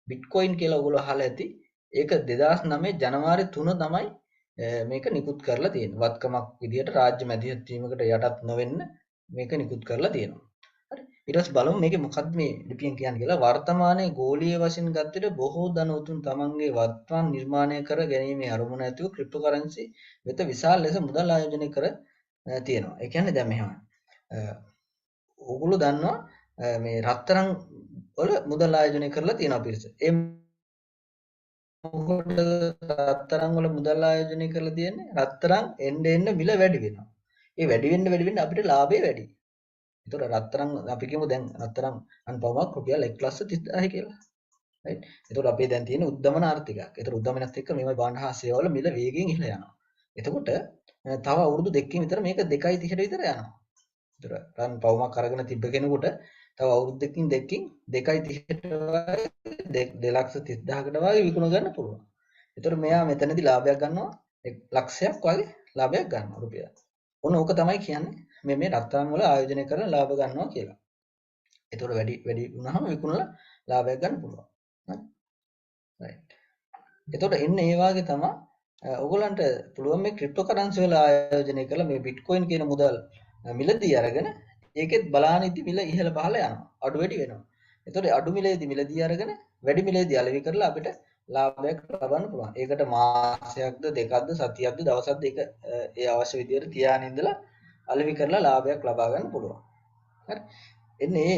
බිට්කොයින් කියලා ඔයගොල්ලෝ අහලා ඇති. ඒක 2009 ජනවාරි 3 තමයි මේක නිකුත් කරලා තියෙන්නේ. වත්කමක් විදිහට රාජ්‍ය මැදිහත් වීමකට යටත් නොවෙන්න මේක නිකුත් කරලා තියෙනවා. හරි. ඊට පස්සේ බලමු මේකේ මොකක්ද මේ ලිපියෙන් කියන්නේ කියලා. වර්තමානයේ ගෝලීය වශයෙන් ගත්තට බොහෝ ධනවතුන් තමන්ගේ වත්පත් නිර්මාණය කර ගැනීමේ අරමුණ ඇතිව ක්‍රිප්ටෝකරන්සි වෙත විශාල ලෙස මුදල් ආයෝජනය කර තියෙනවා. ඒ කියන්නේ දැන් මෙහෙම. ඕගොල්ලෝ දන්නවා මේ රත්තරන් වල මුදල් ආයෝජනය කරලා තියෙනවා පිරිස. ඒ මොකද රත්තරන් වල මුදල් ආයෝජනය කරලා තියෙන්නේ? රත්තරන් එන්න මිල වැඩි වෙනවා. ඒ වැඩි වෙන්න අපිට ලාභය වැඩි. ඒතකොට රත්තරන් අපි කියමු දැන් රත්තරන් අන්පවමක් රුපියල් 1,30,000යි කියලා. රයිට්. ඒතකොට අපේ දැන් තියෙන උද්දමන ආර්ථිකයක්. ඒතකොට උද්දමනත් එක්ක මේවා භාණ්ඩ හා සේවා වල මිල වේගයෙන් ඉහළ යනවා. එතකොට තව අවුරුදු 2කින් විතර මේක 2.30ට විතර යනවා. ඒතර රන් පවමක් අරගෙන තිබ්බ කෙනෙකුට තව අවුරුදු 2කින් 2.30ට වගේ 2,30,000කට වගේ විකුණ ගන්න පුළුවන්. ඒතර මෙයා මෙතනදී ලාභයක් ගන්නවා 1,00,000ක් වගේ ලාභයක් ගන්නවා රුපියල්. ඔන්න ඕක තමයි කියන්නේ මේ රත්තරන් වල ආයෝජනය කරලා ලාභ ගන්නවා කියලා. ඒතර වැඩි වුණාම විකුණලා ලාභයක් ගන්න පුළුවන්. හරි. රයිට්. එතකොට එන්න ඒ වාගේ තමයි ඔයගොල්ලන්ට පුළුවන් මේ ක්‍රිප්ටෝකරන්සි වල ආයෝජනය කරලා මේ බිට්කොයින් කියන මුදල් මිලදී අරගෙන ඒකෙත් බලාන ඉති මිල ඉහළ පහළ යනවා. අඩු වැඩි වෙනවා. එතකොට අඩු මිලේදී මිලදී අරගෙන වැඩි මිලේදී අලෙවි කරලා අපිට ලාභයක් ලබන්න පුළුවන්. ඒකට මාසයක්ද දෙකක්ද සතියක්ද දවසක්ද ඒක ඒ අවශ්‍ය විදිහට තියාගෙන ඉඳලා අලෙවි කරලා ලාභයක් ලබා ගන්න පුළුවන්. හරි. එන්නේ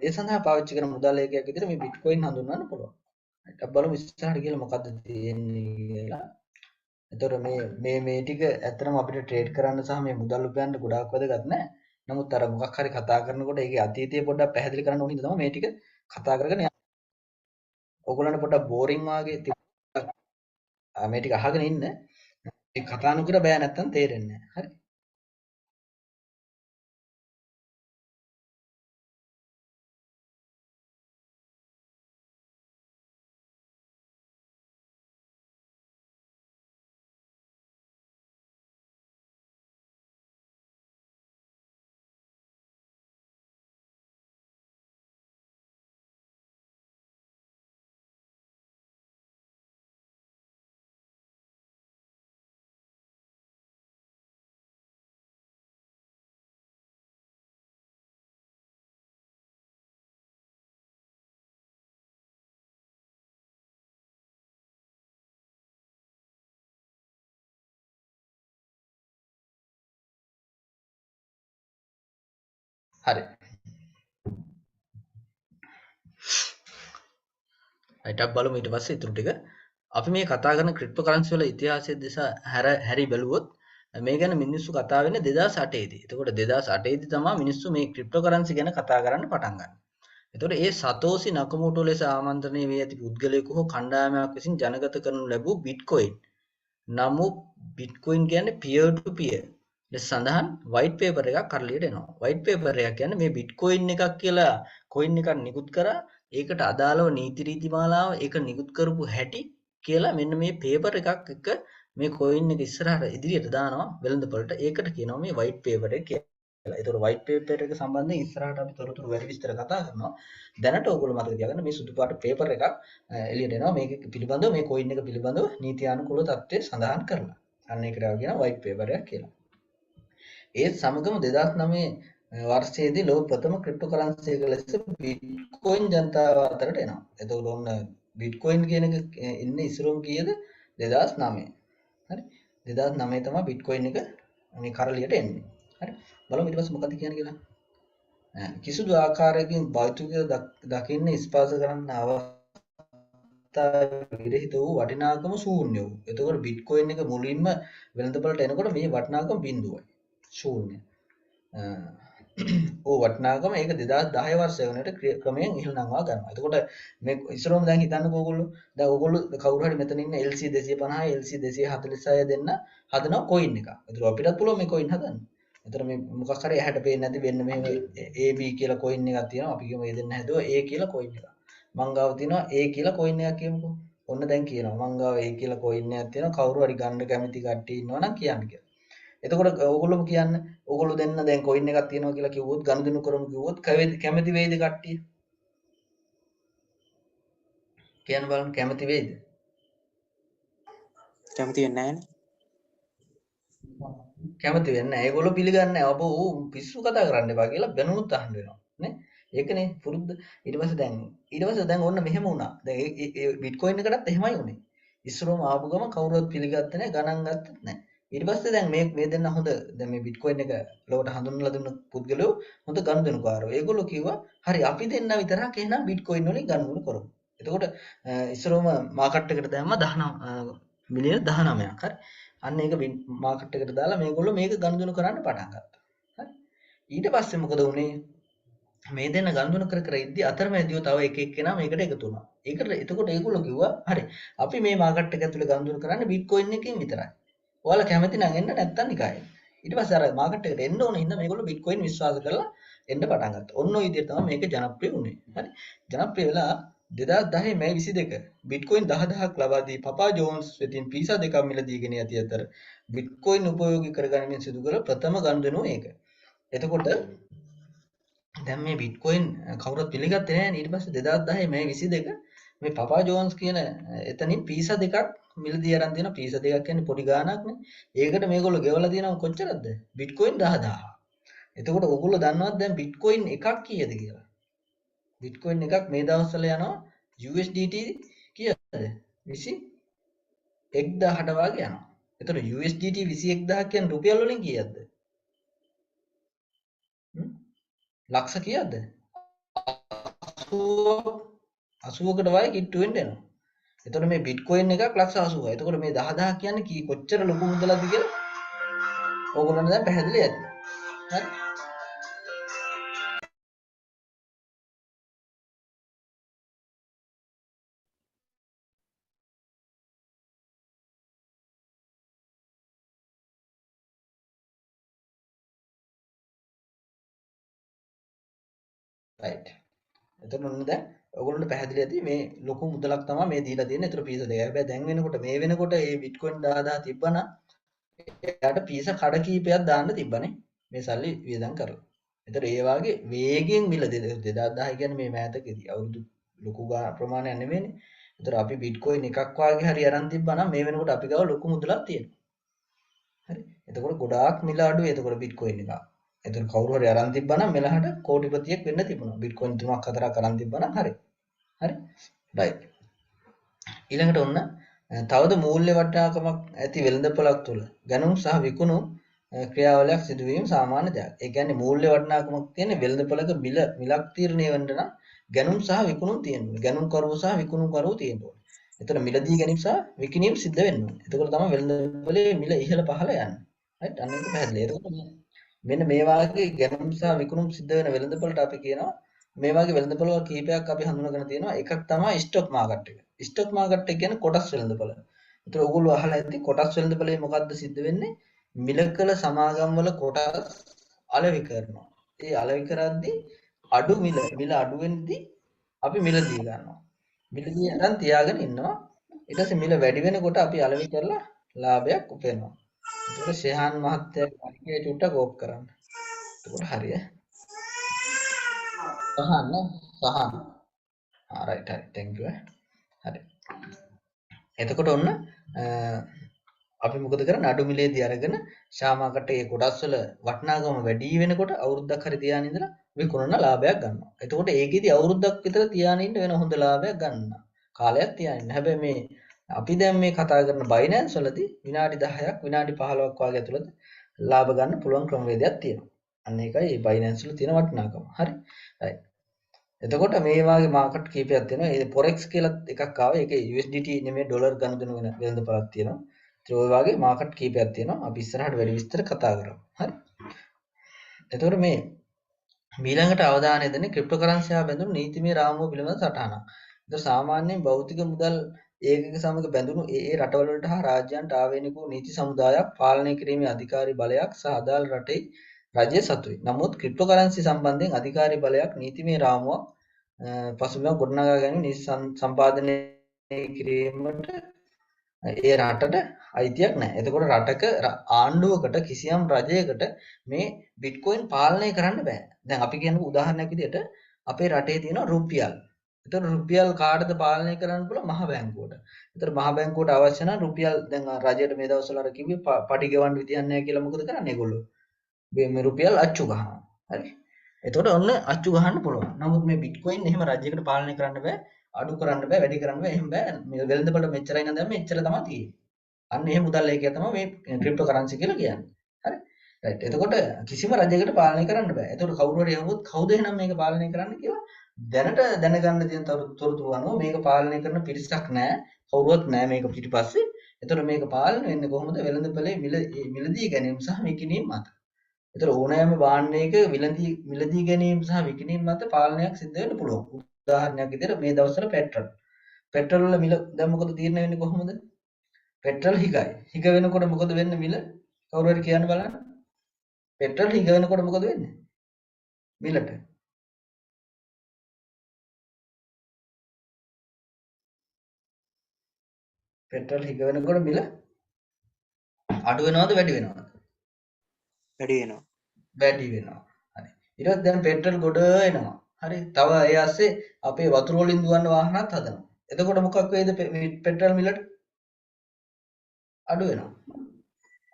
ඒ සඳහා පාවිච්චි කරන මුදල් ඒකයක් විදිහට මේ බිට්කොයින් හඳුන්වන්න පුළුවන්. අපි බලමු ඉස්සරහට කියලා මොකද්ද තියෙන්නේ කියලා. එතකොට මේ ටික ඇත්තටම අපිට ට්‍රේඩ් කරන්න සහ මේ මුදල් උපයන්න ගොඩාක් වැදගත් නෑ. නමුත් අර මොකක් හරි කතා කරනකොට ඒකේ අතීතය පොඩ්ඩක් පැහැදිලි කරන්න ඕනින්ද තමයි මේ ටික කතා කරගෙන යන්නේ. ඔයගොල්ලන්ට පොඩ්ඩක් බෝරින් වාගේ මේ ටික අහගෙන ඉන්න. මේ කතා නොකර බෑ නැත්තම් තේරෙන්නේ නෑ. හරි. හරි. right අපි බලමු ඊට පස්සේ ඊටු ටික. අපි මේ කතා කරන ක්‍රිප්ටෝකරන්සි වල ඉතිහාසය දෙස හැරි බැලුවොත් මේ ගැන මිනිස්සු කතා වෙන්නේ 2008 දී. එතකොට 2008 දී තමයි මිනිස්සු මේ ක්‍රිප්ටෝකරන්සි ගැන කතා කරන්න පටන් ගන්නේ. එතකොට ඒ සතෝසි නකමෝටෝ ලෙස ආමන්ත්‍රණය වී ඇති පුද්ගලයෙකු හෝ කණ්ඩායමක් විසින් ජනගත කරනු ලැබූ බිට්කොයින්. නමුත් බිට්කොයින් කියන්නේ peer to peer ලෙස සඳහන් white paper එකක් කරලියට එනවා. white paper එක කියන්නේ මේ බිට්කොයින් එකක් කියලා කොයින් එකක් නිකුත් කරා ඒකට අදාළව නීති රීති මාලාව ඒක නිකුත් කරපු හැටි කියලා මෙන්න මේ paper එකක් එක මේ කොයින් එක ඉස්සරහට ඉදිරියට දානවා වෙළඳපොළට. ඒකට කියනවා මේ white paper එක කියලා. ඒතකොට white paper එක සම්බන්ධයෙන් ඉස්සරහට අපි තොරතුරු වැඩි විස්තර කතා කරනවා. දැනට ඔයගොල්ලෝ මතක තියාගන්න මේ සුදු පාට paper එකක් එළියට එනවා. මේක පිළිබඳව මේ coin එක පිළිබඳව නීතියානුකූල තත්ත්වය සඳහන් කරලා. අන්න ඒකට කියනවා white paper එකක් කියලා. ඒත් සමගම 2009 වර්ෂයේදී ලෝක ප්‍රථම ක්‍රිප්ටෝකරන්සි එක ලෙස බිට්කොයින් ජනතාව අතරට එනවා. එතකොට ඔන්න බිට්කොයින් කියන එක ඉන්නේ ඉස්සරෝම කීයද 2009. හරි 2009 තමයි බිට්කොයින් එක මේ කරලියට එන්නේ. හරි බලමු ඊට පස්සේ මොකද කියන්නේ කියලා. කිසිදු ආකාරයකින් භෞතිකය දකින්න ස්පර්ශ කරන්න අවස්ථාව විරහිත වූ වටිනාකම ශූන්‍ය වූ. එතකොට බිට්කොයින් එක මුලින්ම වෙළඳපළට එනකොට මේ වටිනාකම බිඳුවයි. ශූන්‍ය. ඕ වටිනාකම ඒක 2010 වර්ෂය වෙනකොට ක්‍රමයෙන් ඉහළ නංවා ගන්නවා. එතකොට මේ ඉස්සරෝම දැන් හිතන්නකෝ ඕගොල්ලෝ. දැන් ඕගොල්ලෝ කවුරු හරි මෙතන ඉන්න LC 250 LC 246 දෙන්න හදනවා කොයින් එකක්. එතකොට අපිටත් පුළුවන් මේ කොයින් හදන්න. එතකොට මේ මොකක් හරි ඇහැට පේන්නේ නැති වෙන්න මෙහෙම AB කියලා කොයින් එකක් තියෙනවා. අපි කියමු මේ දෙන්න හැදුවා A කියලා කොයින් එකක්. මං ගාව තියෙනවා A කියලා කොයින් එකක් කියමුකෝ. ඔන්න දැන් කියනවා මං ගාව A කියලා කොයින් එකක් තියෙනවා. කවුරු හරි ගන්න කැමති කට්ටිය ඉන්නවා නම් කියන්න කියලා. එතකොට ඕගොල්ලෝම කියන්න ඕගොල්ලෝ දෙන්න දැන් කොයින් එකක් තියෙනවා කියලා කිව්වොත් ගනුදෙනු කරමු කිව්වොත් කැමති වෙයිද කට්ටිය? කියන්න බලන්න කැමති වෙයිද? කැමති වෙන්නේ නැහනේ. කැමති වෙන්නේ නැහැ. ඒගොල්ලෝ පිළිගන්නේ නැහැ. ඔබ පිස්සු කතා කරන්න එපා කියලා බැනුමුත් අහන්න වෙනවා. නේ? ඒකනේ පුරුද්ද. ඊට පස්සේ දැන් ඔන්න මෙහෙම වුණා. දැන් ඒ බිට්කොයින් එකටත් එහෙමයි වුනේ. ඉස්සරෝම ආපු ගම කවුරුවත් පිළිගත්තේ නැහැ, ගණන් ගත්තත් නැහැ. ඊට පස්සේ දැන් මේ දෙන්න හොඳ දැන් මේ බිට්කොයින් එක ලෝකට හඳුන්වලා දුන්න පුද්ගලයෝ හොඳ ගනුදෙනුකාරයෝ. ඒගොල්ලෝ කිව්වා හරි අපි දෙන්න විතරක් එහෙනම් බිට්කොයින් වලින් ගනුදෙනු කරමු. එතකොට ඉස්සරෝම මාකට් එකට දැම්ම 19 මිලියන 19ක්. හරි. අන්න ඒක මාකට් එකට දාලා මේගොල්ලෝ මේක ගනුදෙනු කරන්න පටන් ගත්තා. හරි. ඊට පස්සේ මොකද වුනේ? මේ දෙන්න ගනුදෙනු කර ඉද්දි අතරමැදියෝ තව එක එක්කෙනා මේකට එකතු වුණා. එතකොට ඒගොල්ලෝ කිව්වා හරි අපි මේ මාකට් එක ඇතුලේ ගනුදෙනු කරන්නේ බිට්කොයින් එකකින් විතරයි. ඔයාලා කැමති නම් එන්න නැත්තම් නිකන්. ඊට පස්සේ අර මාකට් එකට එන්න ඕන හින්දා මේගොල්ලෝ බිට්කොයින් විශ්වාස කරලා එන්න පටන් ගත්තා. ඔන්න ඔය විදිහට තමයි මේක ජනප්‍රිය වුනේ. හරි. ජනප්‍රිය වෙලා 2010 මැයි 22 බිට්කොයින් 10000ක් ලබා දී පපා ජෝන්ස් වෙතින් පීසා දෙකක් මිලදී ගෙන යති අතර බිට්කොයින් උපයෝගී කරගැනීමෙන් සිදු කළ ප්‍රථම ගනුදෙනුව ඒක. එතකොට දැන් මේ බිට්කොයින් කවුරුත් පිළිගත්තේ නැහැ. ඊට පස්සේ 2010 මැයි 22 මේ පපා ජෝන්ස් කියන එතනින් පීසා දෙකක් මිලදී අරන් තියෙනවා. පීසා දෙකක් කියන්නේ පොඩි ගාණක් නේ. ඒකට මේගොල්ලෝ ගෙවලා තියෙනවා කොච්චරද? බිට්කොයින් 10000. එතකොට ඕගොල්ලෝ දන්නවද දැන් බිට්කොයින් එකක් කීයද කියලා? බිට්කොයින් එකක් මේ දවස්වල යනවා USDT කීයද? 21000ට වගේ යනවා. එතකොට USDT 21000 කියන්නේ රුපියල් වලින් කීයක්ද? ලක්ෂ කීයක්ද? 80කට වගේ කිට්ටු වෙන්න එනවා. එතකොට මේ බිට්කොයින් එකක් ලක්ෂ 80යි. එතකොට මේ 10000 කියන්නේ කී කොච්චර ලොකු මුදලක්ද කියලා ඕගොල්ලන්ට දැන් පැහැදිලි ඇති. හරි. රයිට්. එතකොට ඔන්න දැන් ඔයගොල්ලන්ට පැහැදිලි ඇති මේ ලොකු මුදලක් තමයි මේ දීලා තියෙන්නේ. ඒතර පීසා දෙක. හැබැයි දැන් වෙනකොට මේ වෙනකොට මේ බිට්කොයින් 10000 තිබ්බනම් එයාට පීසා කඩ කීපයක් දාන්න තිබ්බනේ. මේ සල්ලි වියදම් කරලා. ඒතර ඒ වාගේ වේගෙන් මිල 2010 කියන්නේ මේ මෑතකදී අවුරුදු ලොකු ප්‍රමාණයක් නෙමෙයිනේ. ඒතර අපි බිට්කොයින් එකක් වාගේ හරි අරන් තිබ්බනම් මේ වෙනකොට අපි ගාව ලොකු මුදලක් තියෙනවා. හරි. එතකොට ගොඩාක් මිල අඩුයි. එතකොට බිට්කොයින් එක. එතකොට කවුරු හරි අරන් තිබ්බනම් මෙලහට කෝටිපතියෙක් වෙන්න තිබුණා. බිට්කොයින් 3ක් 4ක් අරන් තිබ්බනම් හරි. හරි. රයිට්. ඊළඟට ඔන්න තවද මූල්‍ය වටිනාකමක් ඇති වෙළඳපොළක් තුල ගණුම් සහ විකුණුම් ක්‍රියාවලියක් සිදුවීම සාමාන්‍ය දෙයක්. ඒ කියන්නේ මූල්‍ය වටිනාකමක් තියෙන වෙළඳපොළක මිලක් තීරණය වෙන්න නම් ගණුම් සහ විකුණුම් තියෙන්න ඕනේ. ගණුම් කරුවෝ සහ විකුණුම් කරුවෝ තියෙන්න ඕනේ. එතන මිලදී ගැනීම සහ විකිණීම සිද්ධ වෙන්න ඕනේ. එතකොට තමයි වෙළඳපොලේ මිල ඉහළ පහළ යන්නේ. රයිට්. අන්න ඒක පැහැදිලි. එතකොට මෙන්න මේ වාගේ ගැනුම් සහ විකුණුම් සිද්ධ වෙන වෙළඳපොළට අපි කියනවා මේ වාගේ වෙළඳපොළ කීපයක් අපි හඳුනාගෙන තියෙනවා. එකක් තමයි ස්ටොක් මාකට් එක. ස්ටොක් මාකට් එක කියන්නේ කොටස් වෙළඳපොළ. ඒතර ඔයගොල්ලෝ අහලා ඇති කොටස් වෙළඳපොලේ මොකද්ද සිද්ධ වෙන්නේ? මිලකල සමාගම් වල කොටස් අලෙවි කරනවා. ඒ අලෙවි කරද්දී අඩු මිල අඩු වෙද්දී අපි මිල දී ගන්නවා. මිල දී අරන් තියාගෙන ඉන්නවා. ඊට පස්සේ මිල වැඩි වෙනකොට අපි අලෙවි කරලා ලාභයක් උපයනවා. ඒක ශේහාන් මහත්තයා කල්කේ චුට්ටක් ඕක් කරන්න. එතකොට හරිය. සහන් සහන්. right හරි. thank you. හරි. එතකොට ඔන්න අපි මොකද කරන්නේ අඩු මිලේදී අරගෙන ශාමාකට ඒ කොටස් වල වටිනාකම වැඩි වෙනකොට අවුරුද්දක් හරි තියාගෙන ඉඳලා විකුණන ලාභයක් ගන්නවා. එතකොට ඒකෙදි අවුරුද්දක් විතර තියාගෙන ඉන්න වෙන හොඳ ලාභයක් ගන්නවා. කාලයක් තියාගෙන. හැබැයි මේ අපි දැන් මේ කතා කරන බයිනෑන්ස් වලදී විනාඩි 10ක් විනාඩි 15ක් වගේ ඇතුළත ලාභ ගන්න පුළුවන් ක්‍රමවේදයක් තියෙනවා. අන්න ඒකයි මේ බයිනෑන්ස් වල තියෙන වටිනාකම. හරි. right. එතකොට මේ වාගේ මාකට් කීපයක් තියෙනවා. ඒ forex කියලා එකක් ආවා. ඒකේ USDT නෙමෙයි ඩොලර් ගනුදෙනු වෙන වෙළඳපළක් තියෙනවා. ඒ වගේ මාකට් කීපයක් තියෙනවා. අපි ඉස්සරහට වැඩි විස්තර කතා කරමු. හරි. එතකොට මේ ඊළඟට අවධානය දෙන්නේ ක්‍රිප්ටෝකරන්සි හා බැඳුණු නීතිමය රාමුව පිළිබඳ සටහනක්. ඒක සාමාන්‍යයෙන් භෞතික මුදල් ඒකක සමග බැඳුණු ඒ රටවල වලට හා රාජ්‍යයන්ට ආවේනික වූ නීති සමුදායක් පාලනය කිරීමේ අධිකාරී බලයක් සහ අදාළ රටේ රජය සතුයි. නමුත් ක්‍රිප්ටෝකරන්සි සම්බන්ධයෙන් අධිකාරී බලයක් නීතිමය රාමුවක් පසුබිමක් ගොඩනගා ගැනීම නීති සම්පාදනය කිරීමට ඒ රටට අයිතියක් නැහැ. එතකොට රටක ආණ්ඩුවකට කිසියම් රජයකට මේ බිට්කොයින් පාලනය කරන්න බෑ. දැන් අපි කියනකො උදාහරණයක් විදිහට අපේ රටේ තියෙන රුපියල්. එතකොට රුපියල් කාටද පාලනය කරන්න පුළුවන්? මහ බැංකුවට. එතකොට මහ බැංකුවට අවශ්‍ය නම් රුපියල් දැන් රජයට මේ දවස්වල අර කිව්වේ පඩි ගෙවන්න විදියක් නැහැ කියලා මොකද කරන්නේ ඒගොල්ලෝ? මේ රුපියල් අච්චු ගහනවා. හරි. එතකොට ඔන්න අච්චු ගහන්න පුළුවන්. නමුත් මේ බිට්කොයින් එහෙම රජයකට පාලනය කරන්න බෑ. අඩු කරන්න බෑ, වැඩි කරන්න බෑ. එහෙම බෑ. මේ වෙළඳපොළ මෙච්චරයි නම් දැන් මෙච්චර තමයි තියෙන්නේ. අන්න එහෙම මුදල් ඒකය තමයි මේ ක්‍රිප්ටෝකරන්සි කියලා කියන්නේ. හරි. රයිට්. එතකොට කිසිම රජයකට පාලනය කරන්න බෑ. එතකොට කවුරු හරි යවුවොත් කවුද එහෙනම් මේක පාලනය කරන්න කියලා දැනට දැනගන්න තියෙන තොරතුරු අනුව මේක පාලනය කරන පිරිසක් නැහැ. කවුරුවත් නැහැ මේක පිටිපස්සේ. එතකොට මේක පාලනය වෙන්නේ කොහොමද? වෙළඳපොලේ මිලදී ගැනීම සහ විකිණීම මත. එතකොට ඕනෑම භාණ්ඩයක මිලදී ගැනීම සහ විකිණීම මත පාලනයක් සිද්ධ වෙන්න පුළුවන්. උදාහරණයක් විදිහට මේ දවස්වල පෙට්‍රල් වල මිල දැන් මොකද තීරණය වෙන්නේ කොහොමද? පෙට්‍රල් හිගයි. හිග වෙනකොට මොකද වෙන්නේ මිල? කවුරු හරි කියන්න බලන්න. පෙට්‍රල් හිග වෙනකොට මොකද වෙන්නේ? මිලට. පෙට්‍රල් හිග වෙනකොට මිල අඩු වෙනවද වැඩි වෙනවද? වැඩි වෙනවා. වැඩි වෙනවා. හරි. ඊට පස්සේ දැන් පෙට්‍රල් ගොඩ එනවා. හරි. තව ඒ ASCII අපේ වතුර වලින් දුවන වාහනත් හදනවා. එතකොට මොකක් වෙයිද පෙට්‍රල් මිලට? අඩු වෙනවා.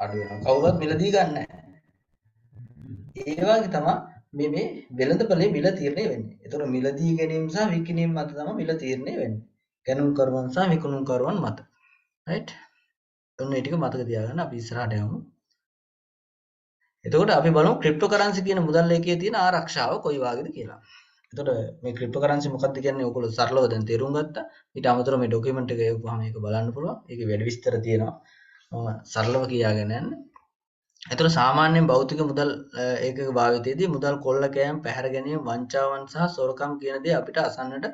අඩු වෙනවා. කවුරුත් මිලදී ගන්න නැහැ. ඒ වගේ තමයි මේ වෙළඳපොලේ මිල තීරණය වෙන්නේ. ඒතකොට මිලදී ගැනීම සහ විකිණීම මත තමයි මිල තීරණය වෙන්නේ. ගණන් කරුවන් සහ විකුණුම් කරුවන් මත. right? ඔන්න ඒ ටික මතක තියාගන්න අපි ඉස්සරහට යමු. එතකොට අපි බලමු ක්‍රිප්ටෝකරන්සි කියන මුදල් ලේඛයේ තියෙන ආරක්ෂාව කොයි වගේද කියලා. එතකොට මේ ක්‍රිප්ටෝකරන්සි මොකක්ද කියන්නේ ඔයගොල්ලෝ සරලව දැන් තේරුම් ගත්තා. ඊට අමතරව මේ ડોකියුමන්ට් එක එවපුවාම මේක බලන්න පුළුවන්. ඒකේ වැඩි විස්තර තියෙනවා. මම සරලව කියාගෙන යන්නේ. එතකොට සාමාන්‍යයෙන් භෞතික මුදල් ඒකක භාවිතයේදී මුදල් කොල්ල කෑම, පැහැර ගැනීම, වංචාවන් සහ සොරකම් කියන දේ අපිට අසන්නට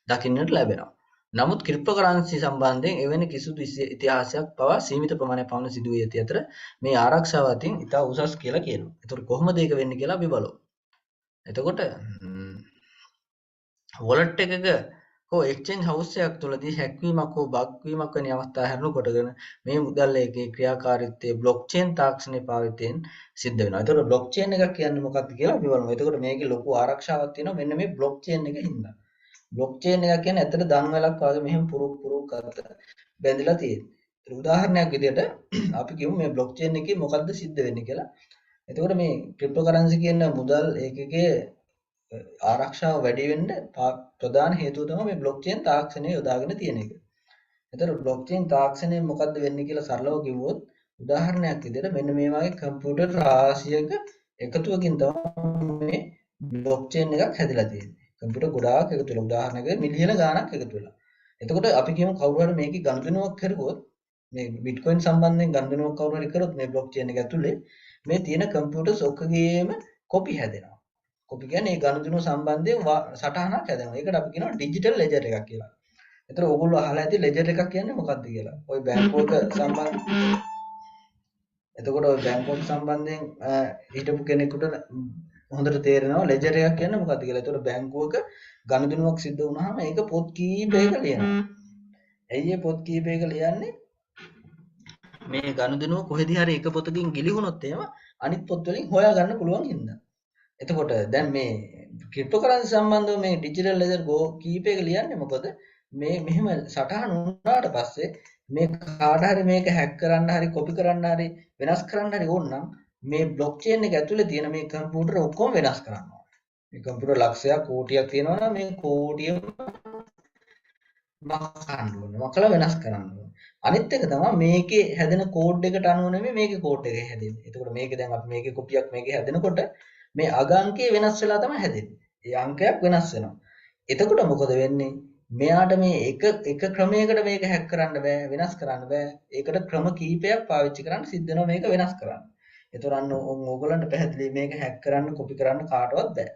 දකින්නට ලැබෙනවා. නමුත් ක්‍රිප්ටෝකරන්සි සම්බන්ධයෙන් එවැනි කිසිදු ඉතිහාසයක් පවා සීමිත ප්‍රමාණයක් පමණ සිදු වී ඇති අතර මේ ආරක්ෂාව අතින් ඉතා උසස් කියලා කියනවා. එතකොට කොහොමද ඒක වෙන්නේ කියලා අපි බලමු. එතකොට වොලට් එකක හෝ එක්ස්චේන්ජ් හවුස් එකක් තුළදී හැක්වීමක් හෝ බග්වීමක් වැනි අවස්ථා හැරුණු කොටගෙන මේ මුදල් ලේඛයේ ක්‍රියාකාරීත්වයේ බ්ලොක්චේන් තාක්ෂණයේ භාවිතයෙන් සිද්ධ වෙනවා. එතකොට බ්ලොක්චේන් එකක් කියන්නේ මොකක්ද කියලා අපි බලමු. එතකොට මේකේ ලොකු ආරක්ෂාවක් තියෙනවා මෙන්න මේ බ්ලොක්චේන් එකේ හින්දා. බ්ලොක්චේන් එක කියන්නේ ඇත්තට දන්වැලක් වගේ මෙහෙම පුරුක් අත බැඳලා තියෙන්නේ. උදාහරණයක් විදිහට අපි කියමු මේ බ්ලොක්චේන් එකේ මොකද්ද සිද්ධ වෙන්නේ කියලා. එතකොට මේ ක්‍රිප්ටෝකරන්සි කියන මුදල් ඒකකයේ ආරක්ෂාව වැඩි වෙන්න ප්‍රධාන හේතුව තමයි මේ බ්ලොක්චේන් තාක්ෂණය යොදාගෙන තියෙන එක. එතකොට බ්ලොක්චේන් තාක්ෂණය මොකද්ද වෙන්නේ කියලා සරලව කිව්වොත් උදාහරණයක් විදිහට මෙන්න මේ වගේ කම්පියුටර් රාශියක එකතුවකින් තමයි මේ බ්ලොක්චේන් එකක් හැදිලා තියෙන්නේ. කම්පියුටර් ගොඩාක් එකතු වෙලා උදාහරණයකට මිලියන ගාණක් එකතු වෙලා. එතකොට අපි කියමු කවුරු හරි මේකේ ගනුදෙනුවක් කරුවොත් මේ බිට්කොයින් සම්බන්ධයෙන් ගනුදෙනුවක් කවුරු හරි කරොත් මේ බ්ලොක්චේන් එක ඇතුලේ මේ තියෙන කම්පියුටර්ස් ඔක්කොගේම කොපි හැදෙනවා. කොපි කියන්නේ ඒ ගනුදෙනුව සම්බන්ධයෙන් සටහනක් හැදෙනවා. ඒකට අපි කියනවා ඩිජිටල් ලෙජර් එකක් කියලා. ඒතර ඕගොල්ලෝ අහලා ඇති ලෙජර් එකක් කියන්නේ මොකක්ද කියලා. ওই බැංකුවක සම්බන්ධ එතකොට ওই බැංකුවක සම්බන්ධයෙන් හිටපු කෙනෙකුට හොඳට තේරෙනවා ලෙජර් එකක් කියන්නේ මොකක්ද කියලා. ඒතකොට බැංකුවක ගනුදෙනුවක් සිද්ධ වුණාම ඒක පොත් කීපයක ලියනවා. ඇයි මේ පොත් කීපයක ලියන්නේ? මේ ගනුදෙනුව කොහෙදී හරි එක පොතකින් ගිලිහුණොත් එහෙම අනිත් පොත් වලින් හොයා ගන්න පුළුවන් හින්දා. එතකොට දැන් මේ ක්‍රිප්ටෝකරන්සි සම්බන්ධව මේ ඩිජිටල් ලෙජර් ගෝ කීපයක ලියන්නේ මොකද මේ මෙහෙම සටහන් වුණාට පස්සේ මේ කාට හරි මේක හැක් කරන්න හරි කොපි කරන්න හරි වෙනස් කරන්න හරි ඕන නම් මේ බ්ලොක් චේන් එක ඇතුලේ තියෙන මේ කම්පියුටර් ඔක්කොම වෙනස් කරන්න ඕනේ. මේ කම්පියුටර් ලක්ෂයක් කෝටියක් තියෙනවා නම් මේ කෝටියම මකන්න ඕනේ. මකලා වෙනස් කරන්න ඕනේ. අනිත් එක තමයි මේකේ හැදෙන කෝඩ් එකට අනුව නෙමෙයි මේකේ කෝඩ් එක හැදෙන්නේ. එතකොට මේකේ දැන් අපි මේකේ කොපියක් මේකේ හැදෙනකොට මේ අග අංකය වෙනස් වෙලා තමයි හැදෙන්නේ. ඒ අංකයක් වෙනස් වෙනවා. එතකොට මොකද වෙන්නේ? මෙයාට මේ එක ක්‍රමයකට මේක හැක් කරන්න බෑ, වෙනස් කරන්න බෑ. ඒකට ක්‍රම කීපයක් පාවිච්චි කරන්න සිද්ධ වෙනවා මේක වෙනස් කරන්න. ඒතර අන්න ඕගොල්ලන්ට පැහැදිලි මේක හැක් කරන්න, කොපි කරන්න කාටවත් බෑ.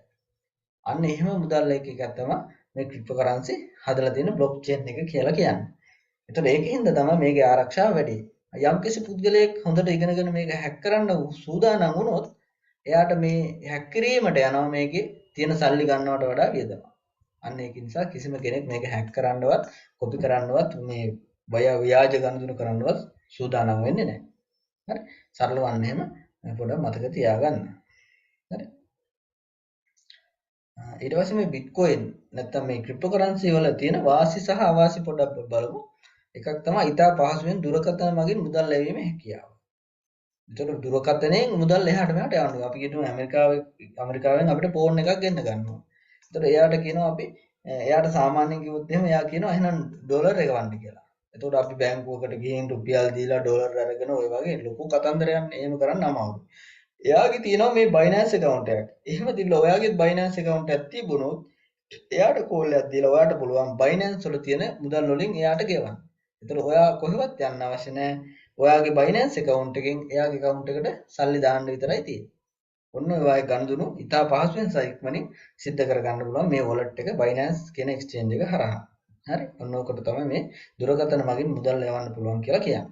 අන්න එහෙම මුදල් එකක් තමයි මේ ක්‍රිප්ටෝකරන්සි හදලා තියෙන බ්ලොක් චේන් එක කියලා කියන්නේ. ඒතර ඒකින්ද තමයි මේකේ ආරක්ෂාව වැඩි. යම්කිසි පුද්ගලයෙක් හොඳට ඉගෙනගෙන මේක හැක් කරන්න සූදානම් වුණොත් එයාට මේ හැක් කිරීමට යනවා මේකේ තියෙන සල්ලි ගන්නවට වඩා වියදමක්. අන්න ඒක නිසා කිසිම කෙනෙක් මේක හැක් කරන්නවත් කොපි කරන්නවත් මේ ව්‍යාජ ගනුදෙනු කරන්නවත් සූදානම් වෙන්නේ නැහැ. හරි. සරලව අන්න එහෙම පොඩ්ඩක් මතක තියාගන්න. හරි. ඊට පස්සේ මේ බිට්කොයින් නැත්නම් මේ ක්‍රිප්ටෝකරන්සි වල තියෙන වාසි සහ අවාසි පොඩ්ඩක් බලමු. එකක් තමයි ඉතා පහසුවෙන් දුරකථන මගින් මුදල් ලැබීමේ හැකියාව. ඒතකොට දුරකථනයෙන් මුදල් එහාට මෙහාට යවනවා. අපි කියමු ඇමරිකාවෙන් අපිට ෆෝන් එකක් ගෙන්න ගන්නවා. ඒතකොට එයාට කියනවා අපි එයාට සාමාන්‍යයෙන් කිව්වොත් එහෙම එයා කියනවා එහෙනම් ඩොලර් එක වන්න කියලා. එතකොට අපි බැංකුවකට ගිහින් රුපියල් දීලා ඩොලර් අරගෙන ඔය වගේ ලොකු කතන්දරයක් එහෙම කරන්න අමාරුයි. එයාගේ තියෙනවා මේ Binance account එකක්. එහෙම තිබිලා ඔයාගේ Binance account එකක් තිබුණොත් එයාට කෝල් එකක් දීලා ඔයාට පුළුවන් Binance වල තියෙන මුදල් වලින් එයාට ගෙවන්න. ඒතර ඔයා කොහෙවත් යන්න අවශ්‍ය නැහැ. ඔයාගේ Binance account එකෙන් එයාගේ account එකට සල්ලි දාන්න විතරයි තියෙන්නේ. ඔන්න ඔය වගේ ගනුදෙනු ඉතා පහසුවෙන් ඉක්මනින් සිද්ධ කරගන්න පුළුවන් මේ wallet එක Binance කියන exchange එක හරහා. හරි. ඔන්න ඔකට තමයි මේ දුරකථන මගින් මුදල් යවන්න පුළුවන් කියලා කියන්නේ.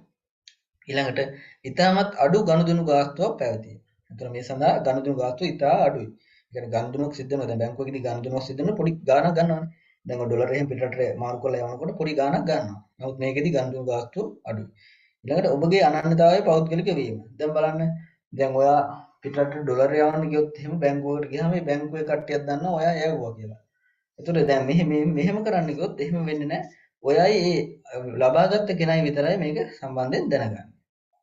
ඊළඟට ඉතාමත් අඩු ගනුදෙනු ගාස්තුවක් පැවතී. එතන මේ සඳහා ගනුදෙනු ගාස්තුව ඉතා අඩුයි. ඒ කියන්නේ ගනුදෙනුවක් සිද්ධ වෙනවා. දැන් බැංකුවකදී ගනුදෙනුවක් සිද්ධ වෙනවා පොඩි ගාණක් ගන්නවානේ. දැන් ඔය ඩොලර් එහෙම පිටරට මාරු කරලා යවනකොට පොඩි ගාණක් ගන්නවා. නමුත් මේකෙදී ගනුදෙනු ගාස්තුව අඩුයි. ඊළඟට ඔබගේ අනන්‍යතාවය පෞද්ගලික වීම. දැන් බලන්න. දැන් ඔයා පිටරට ඩොලර් යවන්න ගියොත් එහෙම බැංකුවකට ගියාම මේ බැංකුවේ කට්ටියක් දන්නවා ඔයා යවුවා කියලා. ඒතකොට දැන් මෙහෙම කරන්න ගියොත් එහෙම වෙන්නේ නැහැ. ඔයයි ඒ ලබාගත් කෙනයි විතරයි මේක සම්බන්ධයෙන් දැනගන්නේ.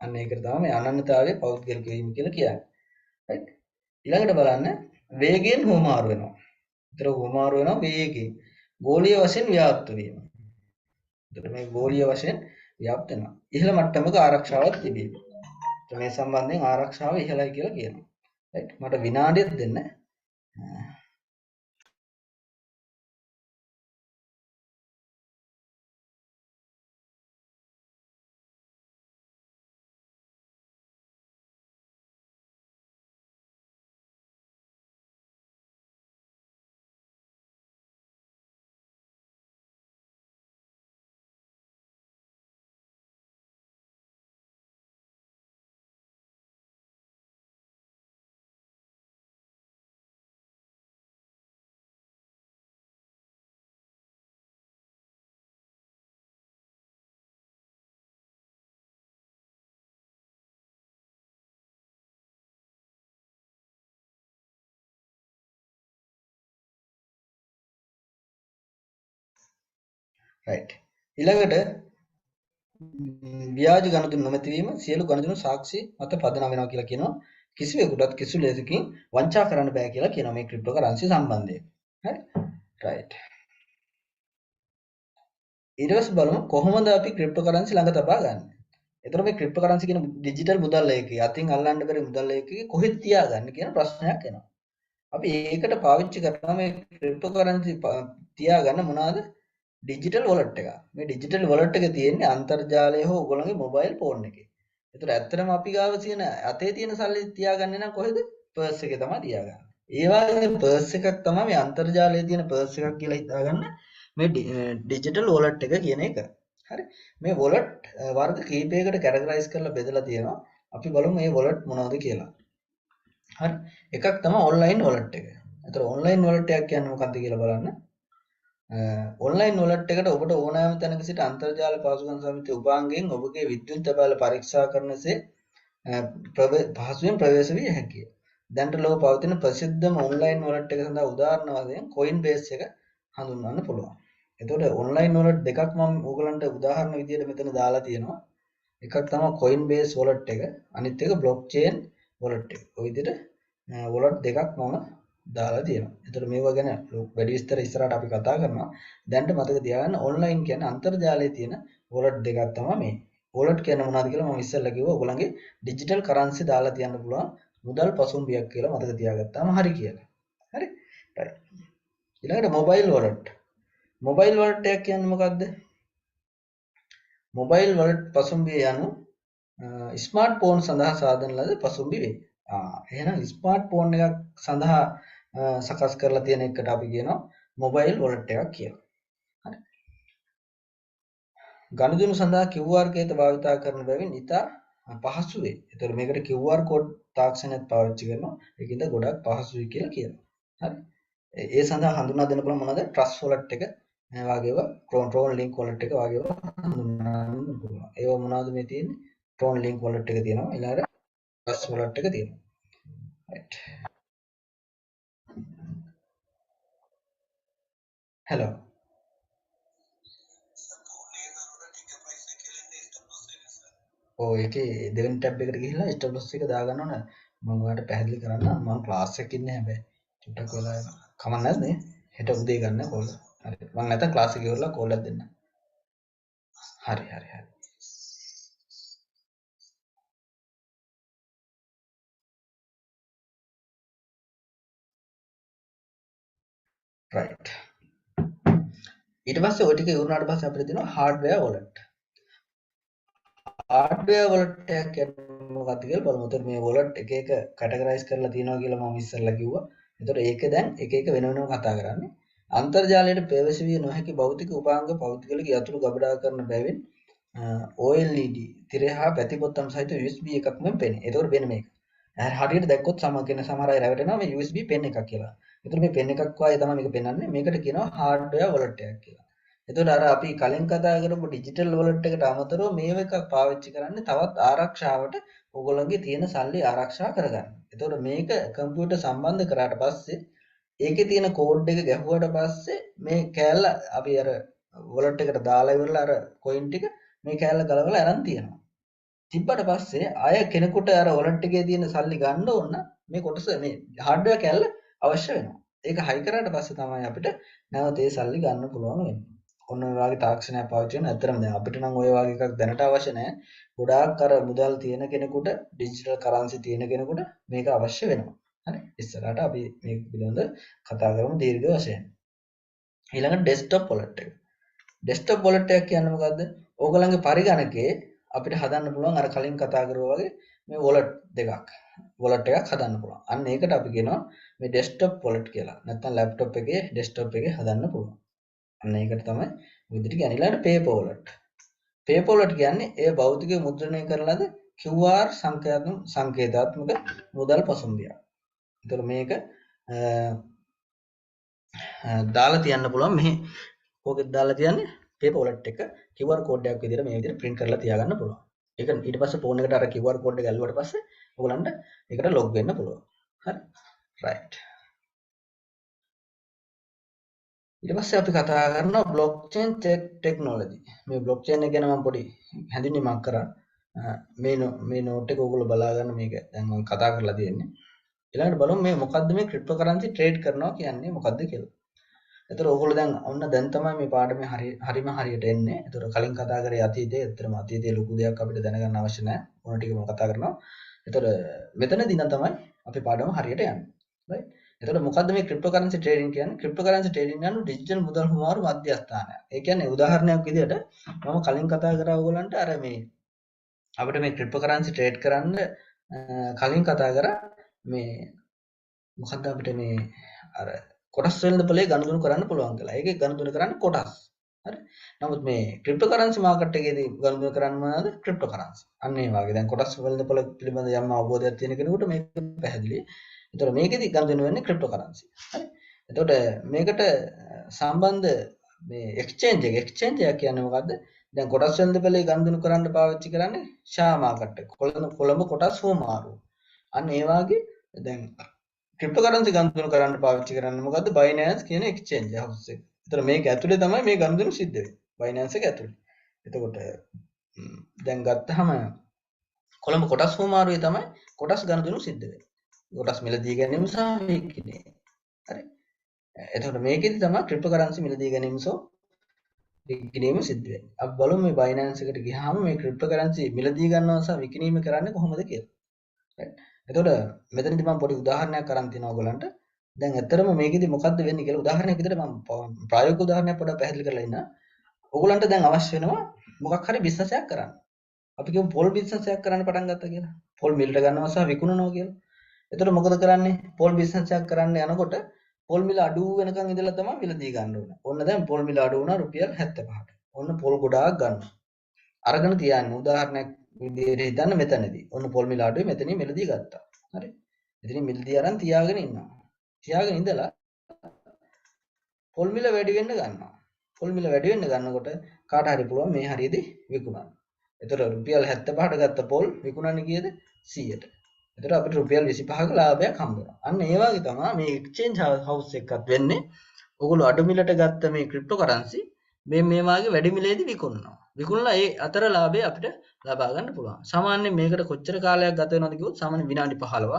අන්න ඒකට තමයි මේ අනන්‍යතාවයේ පෞද්ගලික වීම කියලා කියන්නේ. right? ඊළඟට බලන්න වේගයෙන් හුවමාරු වෙනවා. ඒතර හුවමාරු වෙනවා වේගයෙන්. ගෝලීය වශයෙන් ව්‍යාප්ත වීම. ඒතර මේ ගෝලීය වශයෙන් ව්‍යාප්ත වෙනවා. ඉහළ මට්ටමක ආරක්ෂාවක් තිබීම. මේ සම්බන්ධයෙන් ආරක්ෂාව ඉහළයි කියලා කියනවා. right? මට විනාඩියක් දෙන්න. right. ඊළඟට ව්‍යාජ ගනුදෙනු නොමැති වීම සියලු ගනුදෙනු සාක්ෂි මත පදනම් වෙනවා කියලා කියනවා. කිසිවෙකුටත් කිසිදු ලෙසකින් වංචා කරන්න බෑ කියලා කියනවා මේ ක්‍රිප්ටෝකරන්සි සම්බන්ධයෙන්. හරි? right. ඊට පස්සේ බලමු කොහොමද අපි ක්‍රිප්ටෝකරන්සි ළඟ තබා ගන්න. එතකොට මේ ක්‍රිප්ටෝකරන්සි කියන ඩිජිටල් මුදල් එකේ අතින් අල්ලන්න බැරි මුදල් එකේ කොහෙද තියාගන්නේ කියන ප්‍රශ්නයක් එනවා. අපි ඒකට පාවිච්චි කරනවා මේ ක්‍රිප්ටෝකරන්සි තියාගන්න මොනවාද? ඩිජිටල් වොලට් එක. මේ ඩිජිටල් වොලට් එක තියෙන්නේ අන්තර්ජාලය හෝ ඔයගොල්ලෝගේ මොබයිල් ෆෝන් එකේ. ඒතර ඇත්තටම අපි ගාව තියෙන අතේ තියෙන සල්ලි තියාගන්නේ නම් කොහෙද? පර්ස් එකේ තමයි තියාගන්නේ. ඒ වගේ පර්ස් එකක් තමයි මේ අන්තර්ජාලයේ තියෙන පර්ස් එකක් කියලා හිතාගන්න මේ ඩිජිටල් වොලට් එක කියන එක. හරි. මේ වොලට් වර්ග කීපයකට කැටගරයිස් කරලා බෙදලා තියෙනවා. අපි බලමු මේ වොලට් මොනවද කියලා. හරි. එකක් තමයි ඔන්ලයින් වොලට් එක. ඒතර ඔන්ලයින් වොලට් එකක් කියන්නේ මොකක්ද කියලා බලන්න. ඔන්ලයින් වොලට් එකට ඔබට ඕනෑම තැනක සිට අන්තර්ජාල පහසුකම් සමිතිය උපාංගයෙන් ඔබගේ විද්‍යුත් තැපෑල පරීක්ෂා කරනසේ පහසුවෙන් ප්‍රවේශ විය හැකිය. දැනට ලෝක පවතින ප්‍රසිද්ධම ඔන්ලයින් වොලට් එක සඳහා උදාහරණ වශයෙන් Coinbase එක හඳුන්වන්න පුළුවන්. එතකොට ඔන්ලයින් වොලට් දෙකක් මම ඕගලන්ට උදාහරණ විදියට මෙතන දාලා තියෙනවා. එකක් තමයි Coinbase wallet එක, අනිත් එක blockchain wallet එක. ඔය විදිහට wallet දෙකක් මම දාලා තියෙනවා. ඒතර මේවා ගැන වැඩි විස්තර ඉස්සරහට අපි කතා කරනවා. දැනට මතක තියාගන්න ඔන්ලයින් කියන්නේ අන්තර්ජාලයේ තියෙන wallet දෙකක් තමයි මේ. wallet කියන්නේ මොනවද කියලා මම ඉස්සෙල්ලා කිව්වා. ඔයගොල්ලන්ගේ digital currency දාලා තියන්න පුළුවන් මුදල් පසුම්බියක් කියලා මතක තියාගත්තාම හරි කියලා. හරි? right. ඊළඟට mobile wallet. mobile wallet එක කියන්නේ මොකද්ද? මොබයිල් වලට පසුම්බිය යනු ස්මාර්ට්ෆෝන් සඳහා සාදන ලද පසුම්බිය වේ. එහෙනම් ස්මාර්ට්ෆෝන් එකක් සඳහා සකස් කරලා තියෙන එකට අපි කියනවා මොබයිල් වොලට් එකක් කියලා. හරි. ගනුදෙනු සඳහා QR කේත භාවිතා කරන බැවින් ඉතා පහසු වේ. ඒතර මේකට QR කෝඩ් තාක්ෂණයක් පාවිච්චි කරනවා. ඒකින්ද ගොඩක් පහසුයි කියලා කියනවා. හරි. ඒ සඳහා හඳුනා දෙන්න පුළුවන් මොනවද? ට්‍රස්ට් වොලට් එක වගේව Tron link wallet එක වගේව හඳුන්වන්න පුළුවන්. ඒව මොනවද මේ තියෙන්නේ? Tron link wallet එක තියෙනවා. ඊළඟට Trust wallet එක තියෙනවා. right. hello. ඔය ඒකේ දෙවෙනි ටැබ් එකට ගිහිල්ලා ස්ටොප් ලොස් එක දාගන්න ඕන. මම ඔයාලට පැහැදිලි කරන්න මම ක්ලාස් එකක ඉන්නේ හැබැයි. චුට්ටක් වෙලා කමක් නැද්ද නේ? හෙට උදේ ගන්න කෝල්. හරි. මම නැත්නම් ක්ලාස් එක ඉවරලා කෝල් එකක් දෙන්න. හරි. right. ඊට පස්සේ ඔය ටික ඉවරනාට පස්සේ අපිට තියෙනවා hardware wallet. hardware wallet එකක් කියන්නේ මොකක්ද කියලා බලමු. එතකොට මේ wallet එක එක categorize කරලා තියෙනවා කියලා මම ඉස්සෙල්ලා කිව්වා. එතකොට ඒක දැන් එක එක වෙන වෙනම කතා කරන්නේ. අන්තර්ජාලයට ප්‍රවේශ විය නොහැකි භෞතික උපාංග පෞද්ගලික යතුරු ගබඩා කරන බැවින් OLED තිරය හා පැතිපොත්තම් සහිත USB එකක්ම පෙනේ. එතකොට වෙන මේක. හරියට දැක්කොත් සමහර අය රැවටෙනවා මේ USB පෙන් එකක් කියලා. එතකොට මේ පෙන් එකක් වාගේ තමයි මේක පෙන්වන්නේ. මේකට කියනවා hardware wallet එකක් කියලා. එතකොට අර අපි කලින් කතා කරපු digital wallet එකට අමතරව මේව එකක් පාවිච්චි කරන්නේ තවත් ආරක්ෂාවට ඔයගොල්ලන්ගේ තියෙන සල්ලි ආරක්ෂා කරගන්න. එතකොට මේක කම්පියුටර් සම්බන්ධ කරාට පස්සේ ඒකේ තියෙන කෝඩ් එක ගැහුවට පස්සේ මේ කෑල්ල අපි අර wallet එකට දාලා ඉවරලා අර coin ටික මේ කෑල්ල ගලවලා අරන් තියනවා. තිබ්බට පස්සේ අය කෙනෙකුට අර wallet එකේ තියෙන සල්ලි ගන්න ඕන මේ කොටස මේ hardware කෑල්ල අවශ්‍ය වෙනවා. ඒක හයි කරාට පස්සේ තමයි අපිට නැවත ඒ සල්ලි ගන්න පුළුවන් වෙන්නේ. ඔන්න ඔය වගේ තාක්ෂණයක් පාවිච්චි කරන ඇත්තටම දැන් අපිට නම් ඔය වගේ එකක් දැනට අවශ්‍ය නැහැ. ගොඩාක් අර මුදල් තියෙන කෙනෙකුට ඩිජිටල් කරන්සි තියෙන කෙනෙකුට මේක අවශ්‍ය වෙනවා. හරි. ඉස්සරහට අපි මේක පිළිබඳව කතා කරමු දීර්ඝ වශයෙන්. ඊළඟට ඩෙස්ක්ටොප් වොලට් එක. ඩෙස්ක්ටොප් වොලට් එක කියන්නේ මොකද්ද? ඕගලන්ගේ පරිගණකයේ අපිට හදන්න පුළුවන් අර කලින් කතා කරුවා වගේ මේ වොලට් එකක් හදන්න පුළුවන්. අන්න ඒකට අපි කියනවා මේ ඩෙස්ක්ටොප් වොලට් කියලා. නැත්නම් ලැප්ටොප් එකේ ඩෙස්ක්ටොප් එකේ හදන්න පුළුවන්. අන්න ඒකට තමයි විදිහට කියන්නේ. ඊළඟට පේපර් වොලට්. පේපර් වොලට් කියන්නේ ඒ භෞතික මුද්‍රණය කරන ලද QR සංකේතාත්මක මුදල් පසුම්බියක්. ඒතර මේක දාලා තියන්න පුළුවන් මෙහි. ඕකෙත් දාලා තියන්නේ පේපර් වොලට් එක QR කෝඩ් එකක් විදිහට මේ විදිහට print කරලා තියාගන්න පුළුවන්. ඒක ඊට පස්සේ ෆෝන් එකට අර QR කෝඩ් එක ඇල්ලුවට පස්සේ ඔයගලන්ට ඒකට log වෙන්න පුළුවන්. හරි. right. ඊට පස්සේ අපි කතා කරනවා blockchain technology. මේ blockchain එක ගැන මම පොඩි හැඳින්වීමක් කරා. මේ නෝට් එක ඔයගොල්ලෝ බලා ගන්න මේක දැන් මම කතා කරලා තියෙන්නේ. ඊළඟට බලමු මේ මොකද්ද මේ cryptocurrency trade කරනවා කියන්නේ මොකද්ද කියලා. ඒතර ඔයගොල්ලෝ දැන් තමයි මේ පාඩමේ හරිම හරියට එන්නේ. ඒතර කලින් කතා කරේ අතීතයේ. ඒතරම අතීතයේ ලොකු දෙයක් අපිට දැනගන්න අවශ්‍ය නැහැ. ඕන ටික මම කතා කරනවා. ඒතර මෙතනදී නම් තමයි අපි පාඩම හරියට යන්නේ. right. එතකොට මොකද්ද මේ cryptocurrency trading කියන්නේ? cryptocurrency trading යන ඩිජිටල් මුදල් හුවමාරු මධ්‍යස්ථානයක්. ඒ කියන්නේ උදාහරණයක් විදිහට මම කලින් කතා කරා ඔයගලන්ට අර මේ අපිට මේ cryptocurrency trade කරන්න කලින් කතා කරා මේ මොකද්ද අපිට මේ අර කොටස් වෙළඳපොලේ ගනුදෙනු කරන්න පුළුවන් කියලා. ඒකේ ගනුදෙනු කරන්නේ කොටස්. හරි. නමුත් මේ cryptocurrency market එකේදී ගනුදෙනු කරන්නේ මොනවද? cryptocurrency. අන්න ඒ වගේ. දැන් කොටස් වෙළඳපොල පිළිබඳ යම් අවබෝධයක් තියෙන කෙනෙකුට මේක පැහැදිලි. එතකොට මේකෙදි ගනුදෙනු වෙන්නේ cryptocurrency. හරි. එතකොට මේකට සම්බන්ධ මේ exchange එක කියන්නේ මොකද්ද? දැන් කොටස් වෙළඳපොලේ ගනුදෙනු කරන්න පාවිච්චි කරන්නේ share market එක. කොළඹ කොටස් හුවමාරු. අන්න ඒ වගේ දැන් ක්‍රිප්ටෝකරන්සි ගනුදෙනු කරන්න පාවිච්චි කරන්නේ මොකද්ද? Binance කියන exchange house එක. ඒතර මේක ඇතුලේ තමයි මේ ගනුදෙනු සිද්ධ වෙන්නේ. Binance එක ඇතුලේ. එතකොට දැන් ගත්තාම කොළඹ කොටස් හුවමාරුවේ තමයි කොටස් ගනුදෙනු සිද්ධ වෙන්නේ. කොටස් මිලදී ගැනීම සහ විකිණීම. හරි. එතකොට මේකෙදි තමයි ක්‍රිප්ටෝකරන්සි මිලදී ගැනීම සහ විකිණීම සිද්ධ වෙන්නේ. අපි බලමු මේ Binance එකට ගියාම මේ ක්‍රිප්ටෝකරන්සි මිලදී ගන්නවා සහ විකිණීම කරන්නේ කොහොමද කියලා. right. එතකොට මෙතනදී මම පොඩි උදාහරණයක් අරන් තිනවා ඔයගලන්ට. දැන් ඇත්තටම මේකෙදි මොකද්ද වෙන්නේ කියලා උදාහරණයක් විදිහට මම ප්‍රායෝගික උදාහරණයක් පොඩ්ඩක් පැහැදිලි කරලා ඉන්නවා. ඔයගලන්ට දැන් අවශ්‍ය වෙනවා මොකක් හරි බිස්නස් එකක් කරන්න. අපි කියමු පොල් බිස්නස් එකක් කරන්න පටන් ගත්තා කියලා. පොල් මිලට ගන්නවා සහ විකුණනවා කියලා. එතකොට මොකද කරන්නේ? පොල් බිස්නස් එකක් කරන්න යනකොට පොල් මිල අඩු වෙනකන් ඉඳලා තමයි මිලදී ගන්න ඕනේ. ඔන්න දැන් පොල් මිල අඩු වුණා රුපියල් 75ට. ඔන්න පොල් ගොඩාක් ගන්නවා. අරගෙන තියන්න උදාහරණයක් විදිහට හිතන්න මෙතනදී. ඔන්න පොල් මිල අඩුයි මෙතනින් මිලදී ගත්තා. හරි. එතනින් මිලදී අරන් තියාගෙන ඉන්නවා. තියාගෙන ඉඳලා පොල් මිල වැඩි වෙන්න ගන්නවා. පොල් මිල වැඩි වෙන්න ගන්නකොට කාට හරි පුළුවන් මේ හරියදී විකුණන්න. එතකොට රුපියල් 75ට ගත්ත පොල් විකුණන්නේ කීයද? 100ට. එතකොට අපිට රුපියල් 25ක ලාභයක් හම්බ වෙනවා. අන්න ඒ වගේ තමයි මේ එක්ස්චේන්ජ් හවුස් එකත් වෙන්නේ. ඔයගොල්ලෝ අඩු මිලට ගත්ත මේ ක්‍රිප්ටෝකරන්සි මේ වාගේ වැඩි මිලේදී විකුණනවා. විකුණලා ඒ අතර ලාභය අපිට ලබා ගන්න පුළුවන්. සාමාන්‍යයෙන් මේකට කොච්චර කාලයක් ගත වෙනවද කිව්වොත් සාමාන්‍ය විනාඩි 15ක්,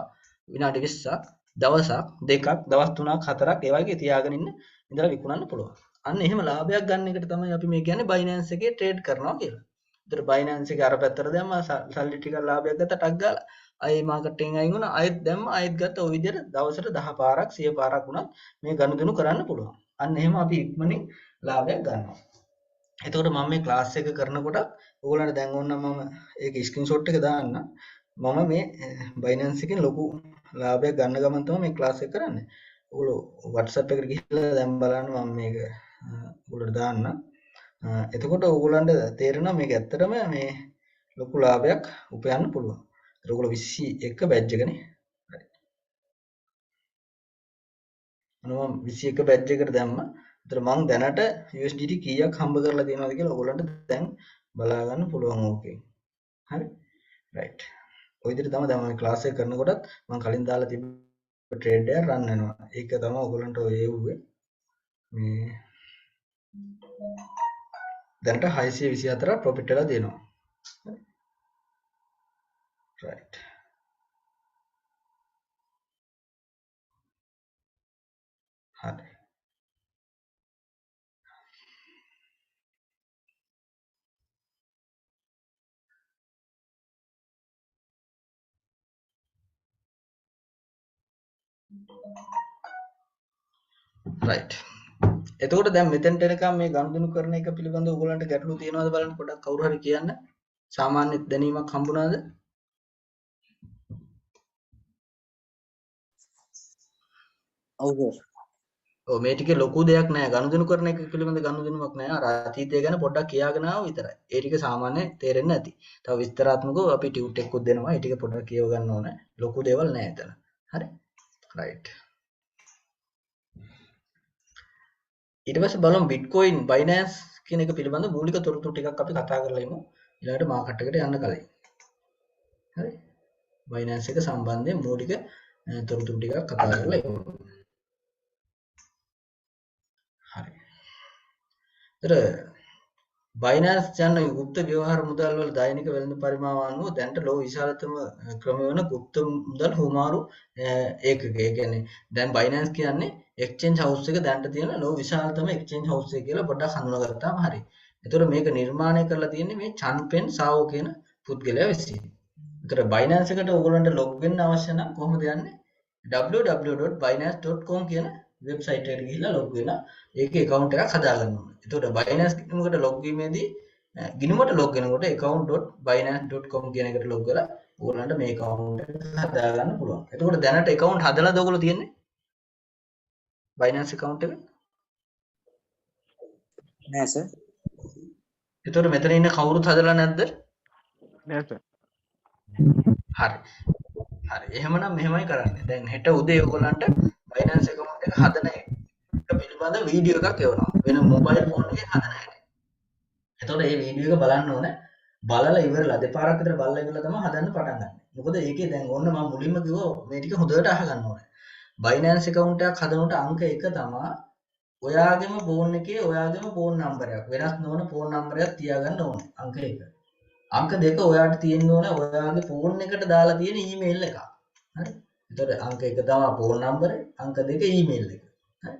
විනාඩි 20ක්, දවසක්, දෙකක්, දවස් 3ක්, 4ක් ඒ වගේ තියාගෙන ඉඳලා විකුණන්න පුළුවන්. අන්න එහෙම ලාභයක් ගන්න එකට තමයි අපි මේ කියන්නේ Binance එකේ ට්‍රේඩ් කරනවා කියලා. ඒතර Binance එකේ අර පැත්තට දැම්මා සල්ලි ටිකක් ලාභයක් ගත්තා ටක් ගාලා. අය මාකට් එකෙන් අයින් වුණා. ආයෙත් දැම්මා ආයෙත් ගත්තා. ওই විදිහට දවසට 10 පාරක් 100 පාරක් වුණත් මේ ගනුදෙනු කරන්න පුළුවන්. අන්න එහෙම අපි ඉක්මනින් ලාභයක් ගන්නවා. එතකොට මම මේ ක්ලාස් එක කරනකොට ඕගොල්ලන්ට දැන් ඕනනම් මම ඒක ස්ක්‍රීන්ෂොට් එක දාන්න. මම මේ Binance එකෙන් ලොකු ලාභයක් ගන්න ගමන් තමයි මේ ක්ලාස් එක කරන්නේ. ඔයගොල්ලෝ WhatsApp එකට ගිහිල්ලා දැන් බලන්න මම මේක ඔයගොල්ලන්ට දාන්න. එතකොට ඔයගොල්ලන්ට තේරෙනවා මේක ඇත්තටම මේ ලොකු ලාභයක් උපයන්න පුළුවන්. ඒත් ඔයගොල්ලෝ 21 බැච් එකනේ. හරි. මම 21 බැච් එකට දැම්මා. ඒතර මම දැනට USDT කීයක් හම්බ කරලා තියෙනවද කියලා ඔයගොල්ලන්ට දැන් බලා ගන්න පුළුවන් ඕකේ. හරි. රයිට්. ඔය විදිහට තමයි දැන් මම ක්ලාස් එක කරනකොටත් මම කලින් දාලා තිබ්බ ට්‍රේඩ් එක රන් වෙනවා. ඒක තමයි ඔයගොල්ලන්ට ඔය එව්වේ. මේ දැනට 624ක් ප්‍රොෆිට් එකලා දෙනවා. රයිට්. හරි. රයිට්. එතකොට දැන් මෙතෙන්ට එනකම් මේ ගනුදෙනු කරන එක පිළිබඳව ඔයගොල්ලන්ට ගැටලු තියෙනවද බලන්න පොඩ්ඩක් කවුරු හරි කියන්න. සාමාන්‍ය දැනීමක් හම්බුණාද? ඔව් සර්. ඔව් මේ ටිකේ ලොකු දෙයක් නෑ. ගනුදෙනු කරන එක පිළිබඳ ගනුදෙනුවක් නෑ. අර අතීතය ගැන පොඩ්ඩක් කියාගෙන ආව විතරයි. ඒ ටික සාමාන්‍ය තේරෙන්නේ නැති. තව විස්තරාත්මකව අපි ටියුට් එකකුත් දෙනවා. ඒ ටික පොඩ්ඩක් කියව ගන්න ඕනේ. ලොකු දේවල් නෑ එතන. හරි. රයිට්. ඊට පස්සේ බලමු Bitcoin Binance කියන එක පිළිබඳ මූලික තොරතුරු ටිකක් අපි කතා කරලා ඉමු. ඊළඟට මාකට් එකට යන්න කලින්. හරි. Binance එක සම්බන්ධයෙන් මූලික තොරතුරු ටිකක් කතා කරලා ඉමු. හරි. ඒතර Binance යන ගුප්ත ව්‍යවහාර මුදල් වල දෛනික වෙළඳ පරිමාව අනුව දැනට ලෝක විශාලතම ක්‍රම වෙන ගුප්ත මුදල් හුවමාරු ඒකක. ඒ කියන්නේ දැන් Binance කියන්නේ exchange house එක දැනට තියෙන ලෝක විශාලතම exchange house එක කියලා පොඩ්ඩක් හඳුනාගත්තාම හරි. ඒතර මේක නිර්මාණය කරලා තියෙන්නේ මේ චන්පෙන් සාවෝ කියන පුද්ගලයා විසින්. ඒතර Binance එකට ඔයගොල්ලන්ට log වෙන්න අවශ්‍ය නම් කොහොමද යන්නේ? www.binance.com කියන වෙබ්සයිට් එකට ගිහිල්ලා log වෙලා ඒකේ account එකක් හදාගන්න ඕනේ. එතකොට Binance ගිණුමකට log වීමේදී ගිණුමට log වෙනකොට account.binance.com කියන එකට log වෙලා ඔයගොල්ලන්ට මේ account එක හදාගන්න පුළුවන්. එතකොට දැනට account හදලාද ඔයගොල්ලෝ තියන්නේ? Binance account එක? නෑ සර්. එතකොට මෙතන ඉන්න කවුරුත් හදලා නැද්ද? නෑ සර්. හරි. හරි. එහෙමනම් මෙහෙමයි කරන්නේ. දැන් හෙට උදේ ඔයගොල්ලන්ට Binance account එක හදන එක පිළිබඳ වීඩියෝ එකක් එවනවා. වෙන මොබයිල් ෆෝන් එකේ හදන හැටි. එතකොට මේ වීඩියෝ එක බලන්න ඕනේ. බලලා ඉවරලා දෙපාරක් විතර බලලා ඉවරලා තමයි හදන්න පටන් ගන්න. මොකද ඒකේ දැන් ඕන්න මම මුලින්ම කිව්වා මේ ටික හොඳට අහගන්න ඕනේ. Binance account එකක් හදනකොට අංක 1 තමයි ඔයාගේම ෆෝන් එකේ ඔයාගේම ෆෝන් නම්බරයක් වෙනස් නොවන ෆෝන් නම්බරයක් තියාගන්න ඕනේ. අංක 1. අංක 2 ඔයාට තියෙන්න ඕනේ ඔයාගේ ෆෝන් එකට දාලා තියෙන ඊමේල් එක. හරි. එතකොට අංක 1 තමයි ෆෝන් නම්බරය, අංක 2 ඊමේල් එක. හරි.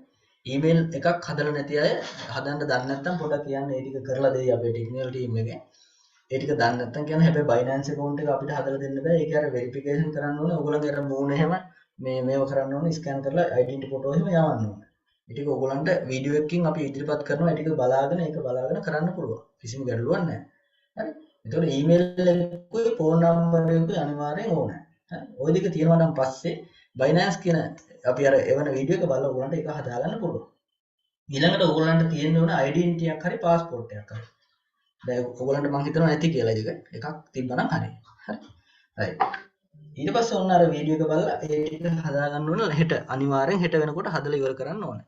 ඊමේල් එකක් හදලා නැති අය හදන්න දන්නේ නැත්නම් පොඩ්ඩක් කියන්න ඒ ටික කරලා දෙයි අපේ ටෙක්නිකල් ටීම් එකෙන්. ඒ ටික දන්නේ නැත්නම් කියන්නේ හැබැයි Binance account එක අපිට හදලා දෙන්න බෑ. ඒක අර වෙරිෆිකේෂන් කරන්න ඕනේ. ඔයගොල්ලන්ගේ අර මූණ එහෙම මේව කරන්න ඕනේ, ස්කෑන් කරලා ඩෙන්ටිටි ෆොටෝ එහෙම යවන්න ඕනේ. ඒ ටික ඔයගොල්ලන්ට වීඩියෝ එකකින් අපි ඉදිරිපත් කරනවා. ඒ ටික බලාගෙන ඒක බලාගෙන කරන්න පුළුවන්. කිසිම ගැටලුවක් නැහැ. හරි. එතකොට ඊමේල් එකකුයි ෆෝන් නම්බර් එකකුයි අනිවාර්යෙන් ඕනේ. හරි. ওই දෙක තියෙනවා නම් පස්සේ Binance කියන අපි අර එවන වීඩියෝ එක බලලා ඔයගොල්ලන්ට ඒක හදාගන්න පුළුවන්. ඊළඟට ඔයගොල්ලන්ට තියෙන්න ඕන ඩෙන්ටිටි එකක් හරි පාස්පෝර්ට් එකක් හරි. දැන් ඔයගොල්ලන්ට මම හිතනවා නැති කියලා එකක් තිබ්බනම් හරි. හරි. රයිට්. ඊට පස්සේ ඔන්න අර වීඩියෝ එක බලලා ඒ ටික හදාගන්න ඕන හෙට අනිවාර්යෙන් හෙට වෙනකොට හදලා ඉවර කරන්න ඕන.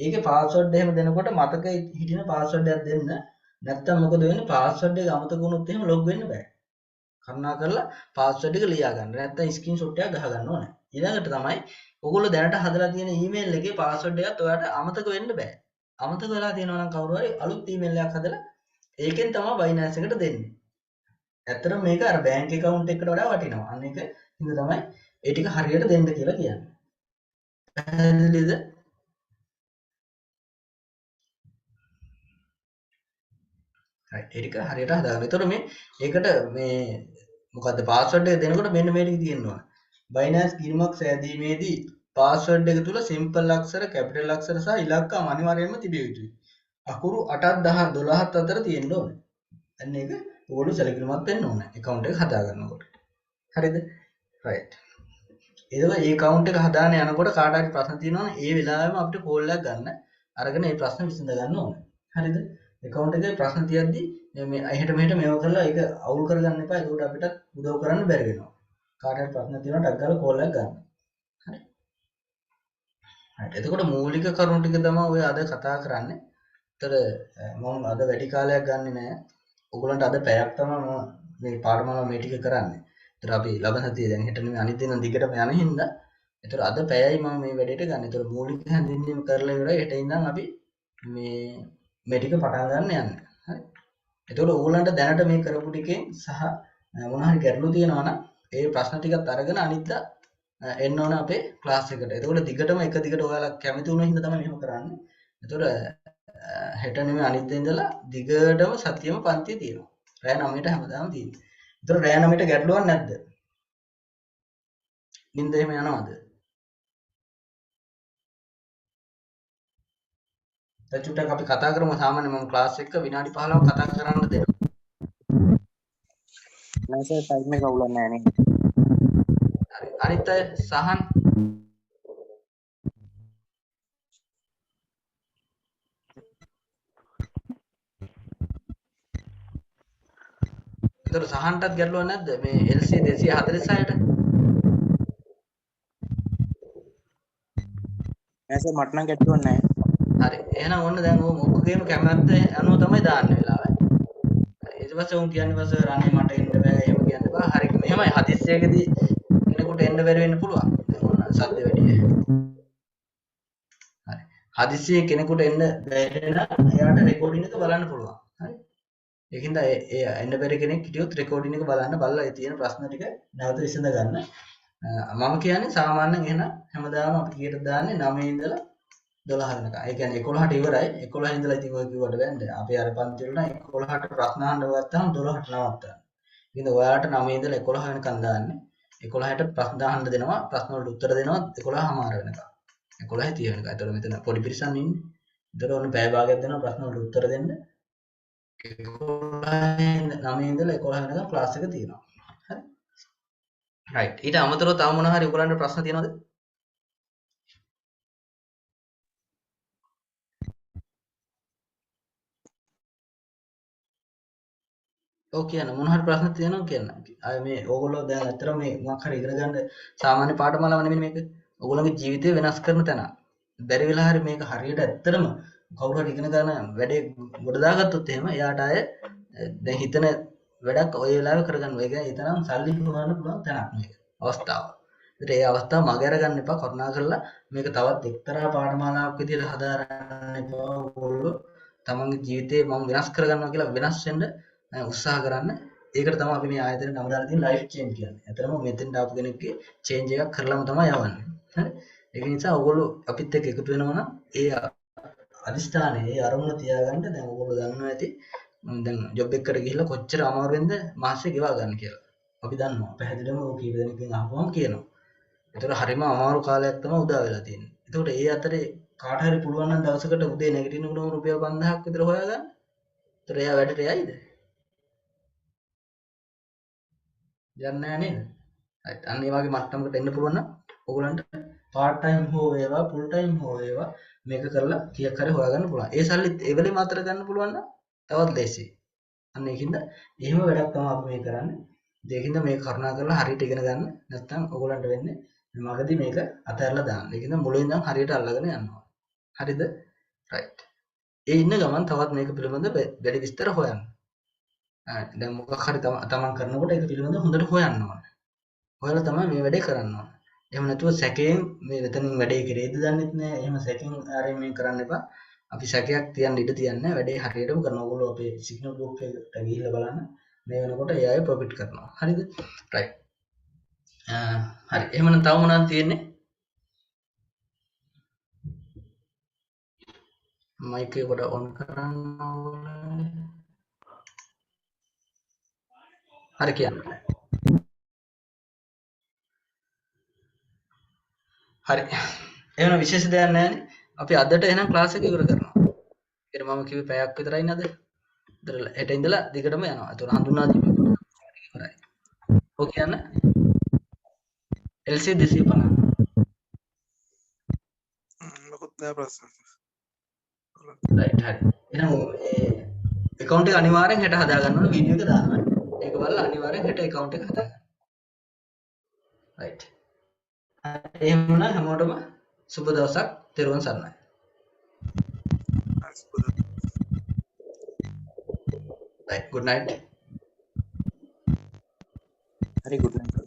ඒකේ පාස්වර්ඩ් එහෙම දෙනකොට මතක හිටින පාස්වර්ඩ් එකක් දෙන්න. නැත්තම් මොකද වෙන්නේ පාස්වර්ඩ් එක අමතක වුණොත් එහෙම ලොග් වෙන්න බෑ. කරුණාකරලා පාස්වර්ඩ් එක ලියා ගන්න. නැත්තම් ස්ක්‍රීන්ෂොට් එකක් ගහ ගන්න ඕනේ. ඊළඟට තමයි ඔයගොල්ලෝ දැනට හදලා තියෙන ඊමේල් එකේ පාස්වර්ඩ් එකත් ඔයාලට අමතක වෙන්න බෑ. අමතක වෙලා තියෙනවා නම් කවුරු හරි අලුත් ඊමේල් එකක් හදලා ඒකෙන් තමයි Binance එකට දෙන්නේ. ඇත්තටම මේක අර බැංක් account එකකට වඩා වටිනවා. අන්න ඒක හින්දා තමයි ඒ ටික හරියට දෙන්න කියලා කියන්නේ. පැහැදිලිද? හරි. ඒ ටික හරියට හදාගන්න. ඒතකොට මේ ඒකට මේ මොකද්ද පාස්වර්ඩ් එක දෙනකොට මෙන්න මේ ටික තියෙනවා. Binance ගිණුමක් සෑදීමේදී පාස්වර්ඩ් එක තුල සිම්පල් අක්ෂර, කැපිටල් අක්ෂර සහ ඉලක්කම් අනිවාර්යයෙන්ම තිබිය යුතුයි. අකුරු 8ක් 10ක් 12ක් අතර තියෙන්න ඕනේ. අන්න ඒක ඔයගොල්ලෝ සැලකිලිමත් වෙන්න ඕනේ account එක හදා ගන්නකොට. හරිද? right. ඒ account එක හදාන යනකොට කාට හරි ප්‍රශ්න තියෙනවා නම් ඒ වෙලාවෙම අපිට කෝල් එකක් ගන්න. අරගෙන ඒ ප්‍රශ්න විසඳ ගන්න ඕනේ. හරිද? account එකේ ප්‍රශ්න තියද්දි මේ එහෙට මෙහෙට මේව කරලා ඒක අවුල් කරගන්න එපා. ඒකට අපිට උදව් කරන්න බැරි වෙනවා. කාට හරි ප්‍රශ්න තියෙනවා ටක් ගාලා කෝල් එකක් ගන්න. හරි. right. එතකොට මූලික කරුණු ටික තමයි ඔය අද කතා කරන්නේ. ඒතර මම අද වැඩි කාලයක් ගන්නෙ නෑ. ඔයගොල්ලන්ට අද පැයක් තමයි මම මේ පාඩමවල මේ ටික කරන්නේ. ඒතර අපි ලබන සතියේ දැන් හෙට නෙමෙයි අනිත් දින දිගටම යන හින්දා ඒතර අද පැයයි මම මේ වැඩේට ගන්න. ඒතර මූලික හැඳින්වීම කරලා ඉවරයි. හෙට ඉඳන් අපි මේ ටික පටන් ගන්න යන්නේ. හරි. ඒතකොට ඕගොල්ලන්ට දැනට මේ කරපු ටිකෙන් සහ මොන හරි ගැටලු තියෙනවා නම් ඒ ප්‍රශ්න ටිකත් අරගෙන අනිද්දා එන්න ඕන අපේ ක්ලාස් එකට. ඒතකොට දිගටම එක දිගට ඔයාලා කැමති වුණ හින්දා තමයි මෙහෙම කරන්නේ. ඒතකොට හෙට නෙමෙයි අනිද්දා ඉඳලා දිගටම සතියෙම පන්තිය තියෙනවා. රෑ 9ට හැමදාම තියෙනවා. ඒතකොට රෑ 9ට ගැටලුවක් නැද්ද? නින්ද එහෙම යනවද? දැන් චුට්ටක් අපි කතා කරමු. සාමාන්‍ය මම ක්ලාස් එක විනාඩි 15ක් කතා කරන්න දෙනවා. නෑ සර් ටයිම් එක අවුලක් නෑ නේ. හරි. අනිත් අය සහන් ඒතර සහන්ටත් ගැටලුවක් නැද්ද මේ LC 246ට? නෑ සර් මට නම් ගැටලුවක් නෑ. හරි. එහෙනම් ඔන්න දැන් ඔබගේම කැමැත්ත අනුව තමයි දාන්න වෙලාවයි. හරි. ඊට පස්සේ උන් කියන්නේ බස් රණේ මට එන්න බෑ එහෙම කියන්න බෑ. හරි. මෙහෙමයි හදිස්සියකදී කෙනෙකුට එන්න බැරි වෙන්න පුළුවන්. දැන් ඔන්න සද්ද වැඩි. හරි. හදිස්සියේ කෙනෙකුට එන්න බැරි නම් එයාට රෙකෝඩින් එක බලන්න පුළුවන්. හරි. ඒකින්ද ඒ එන්න බැරි කෙනෙක් හිටියොත් රෙකෝඩින් එක බලන්න බලලා ඒ තියෙන ප්‍රශ්න ටික නැවත විසඳ ගන්න. මම කියන්නේ සාමාන්‍යයෙන් එහෙනම් හැමදාම අපි කීයට දාන්නේ 9 ඉඳලා 12 වෙනකම්. ඒ කියන්නේ 11ට ඉවරයි. 11 ඉඳලා ඉතින් ඔය කිව්වට බෑනේ. අපි අර පන්ති වල නම් 11ට ප්‍රශ්න අහන්න ගත්තාම 12ට නවත්තන්න. ඉතින් ඔයාලට 9 ඉඳලා 11 වෙනකම් දාන්නේ. 11ට ප්‍රශ්න අහන්න දෙනවා. ප්‍රශ්න වලට උත්තර දෙනවා 11:00 වෙනකම්. 11:30 වෙනකම්. ඒතකොට මෙතන පොඩි පිරිසක් ඉන්නේ. ඒතකොට ඔන්න පැය භාගයක් දෙනවා ප්‍රශ්න වලට උත්තර දෙන්න. 9 ඉඳලා 11 වෙනකම් ක්ලාස් එක තියෙනවා. හරි. රයිට්. ඊට අමතරව තව මොනවා හරි ඔයගලන්ට ප්‍රශ්න තියෙනවද? ඔව් කියන්න මොන හරි ප්‍රශ්න තියෙනවා කියන්න. අය මේ ඕගොල්ලෝ දැන් ඇත්තටම මේ මොකක් හරි ඉගෙන ගන්න සාමාන්‍ය පාඨමාලාව නෙමෙයි මේක. ඕගොල්ලෝගේ ජීවිතය වෙනස් කරන තැන. බැරි වෙලා හරි මේක හරියට ඇත්තටම කවුරු හරි ඉගෙන ගන්න වැඩේ ගොඩ දාගත්තොත් එහෙම එයාට අය දැන් හිතන වැඩක් ඔය වෙලාවේ කරගන්න. ඒ කියන්නේ ඒ තරම් සල්ලි හොයන්න පුළුවන් තැනක් මේක. අවස්ථාව. ඒත් ඒ අවස්ථාව මග අරගන්න එපා. කරුණා කරලා මේක තවත් එක්තරා පාඨමාලාවක් විදිහට හදාරන්න එපා. ඔයගොල්ලෝ තමන්ගේ ජීවිතේ මම වෙනස් කරගන්නවා කියලා වෙනස් වෙන්න උත්සාහ කරන්න. ඒකට තමයි අපි මේ ආයතනයේ නම දාලා තියෙන ලයිෆ් චේන්ජ් කියන්නේ. ඇත්තටම මෙතෙන්ට ආපු කෙනෙක්ගේ චේන්ජ් එකක් කරලම තමයි යවන්නේ. හරි. ඒක නිසා ඔයගොල්ලෝ අපිත් එක්ක එකතු වෙනවා නම් ඒ අදිස්ථානේ ඒ අරමුණ තියාගන්න. දැන් ඔයගොල්ලෝ දන්නවා ඇති දැන් ජොබ් එකකට ගිහිල්ලා කොච්චර අමාරුවෙන්ද මාසෙ ගෙවා ගන්න කියලා. අපි දන්නවා. පැහැදිලිවම ඔය කීප දෙනෙක්ගෙන් අහපුවම කියනවා. ඒතර හරිම අමාරු කාලයක් තමයි උදා වෙලා තියෙන්නේ. ඒතකොට ඒ අතරේ කාට හරි පුළුවන් නම් දවසකට උදේ නැගිටිනකොටම රුපියල් 5000ක් විතර හොයාගන්න. ඒතර එයා වැඩට යයිද? යන්නේ නැහැ නේද? හරි. අන්න ඒ වගේ මට්ටමකට එන්න පුළුවන් නම් ඔයගලන්ට part time හෝ වේවා full time හෝ වේවා මේක කරලා කීයක් හරි හොයාගන්න පුළුවන්. ඒ සල්ලිත් ඒ වෙලේ මාතර ගන්න පුළුවන් නම් තවත් ලේසියි. අන්න ඒකින්ද එහෙම වැඩක් තමයි අපි මේ කරන්නේ. ඒකින්ද මේක කරුණා කරලා හරියට ඉගෙන ගන්න. නැත්නම් ඔයගලන්ට වෙන්නේ මගදී මේක අතහැරලා දාන්න. ඒකින්ද මුලින් ඉඳන් හරියට අල්ලගෙන යනවා. හරිද? right. ඒ ඉන්න ගමන් තවත් මේක පිළිබඳ වැඩි විස්තර හොයන්න. දැන් මොකක් හරි තමන් කරනකොට ඒක පිළිබඳව හොඳට හොයන්න ඕනේ. හොයලා තමයි මේ වැඩේ කරන්න ඕනේ. එහෙම නැතුව සැකයෙන් මේ වෙතනින් වැඩේ කෙරේද දන්නෙත් නෑ. එහෙම සැකයෙන් ආරෙන් මේ කරන්න එපා. අපි සැකයක් තියන්න ඉඩ තියන්නේ වැඩේ හරියටම කරනවා. ඔයගොල්ලෝ අපේ සිග්නල් ගෲප් එකට ගිහිල්ලා බලන්න. මේ වෙනකොට ඒ අය ප්‍රොෆිට් කරනවා. හරිද? right. හරි. එහෙමනම් තව මොනවද තියෙන්නේ? මයික් එක පොඩ ඔන් කරන්න ඕනේ. හරි කියන්න. හරි. එහෙනම් විශේෂ දෙයක් නැහැනේ. අපි අදට එහෙනම් ක්ලාස් එක ඉවර කරනවා. ඒකට මම කිව්වේ පැයක් විතරයි නේද? ඒතර හෙට ඉඳලා දිගටම යනවා. ඒතර හඳුනා දීම ඉවරයි. ඔක කියන්න. LC 250. මොකුත් නෑ ප්‍රශ්න. රයිට් හරි. එහෙනම් ඒ account එක අනිවාර්යෙන් හෙට හදා ගන්න ඕන වීඩියෝ එක දානවා. ඒක බලලා අනිවාර්යෙන් හෙට account එක හදා ගන්න. රයිට්. එහෙනම් හැමෝටම සුබ දවසක්. තෙරුවන් සරණයි. Right. Good night. හරි good night.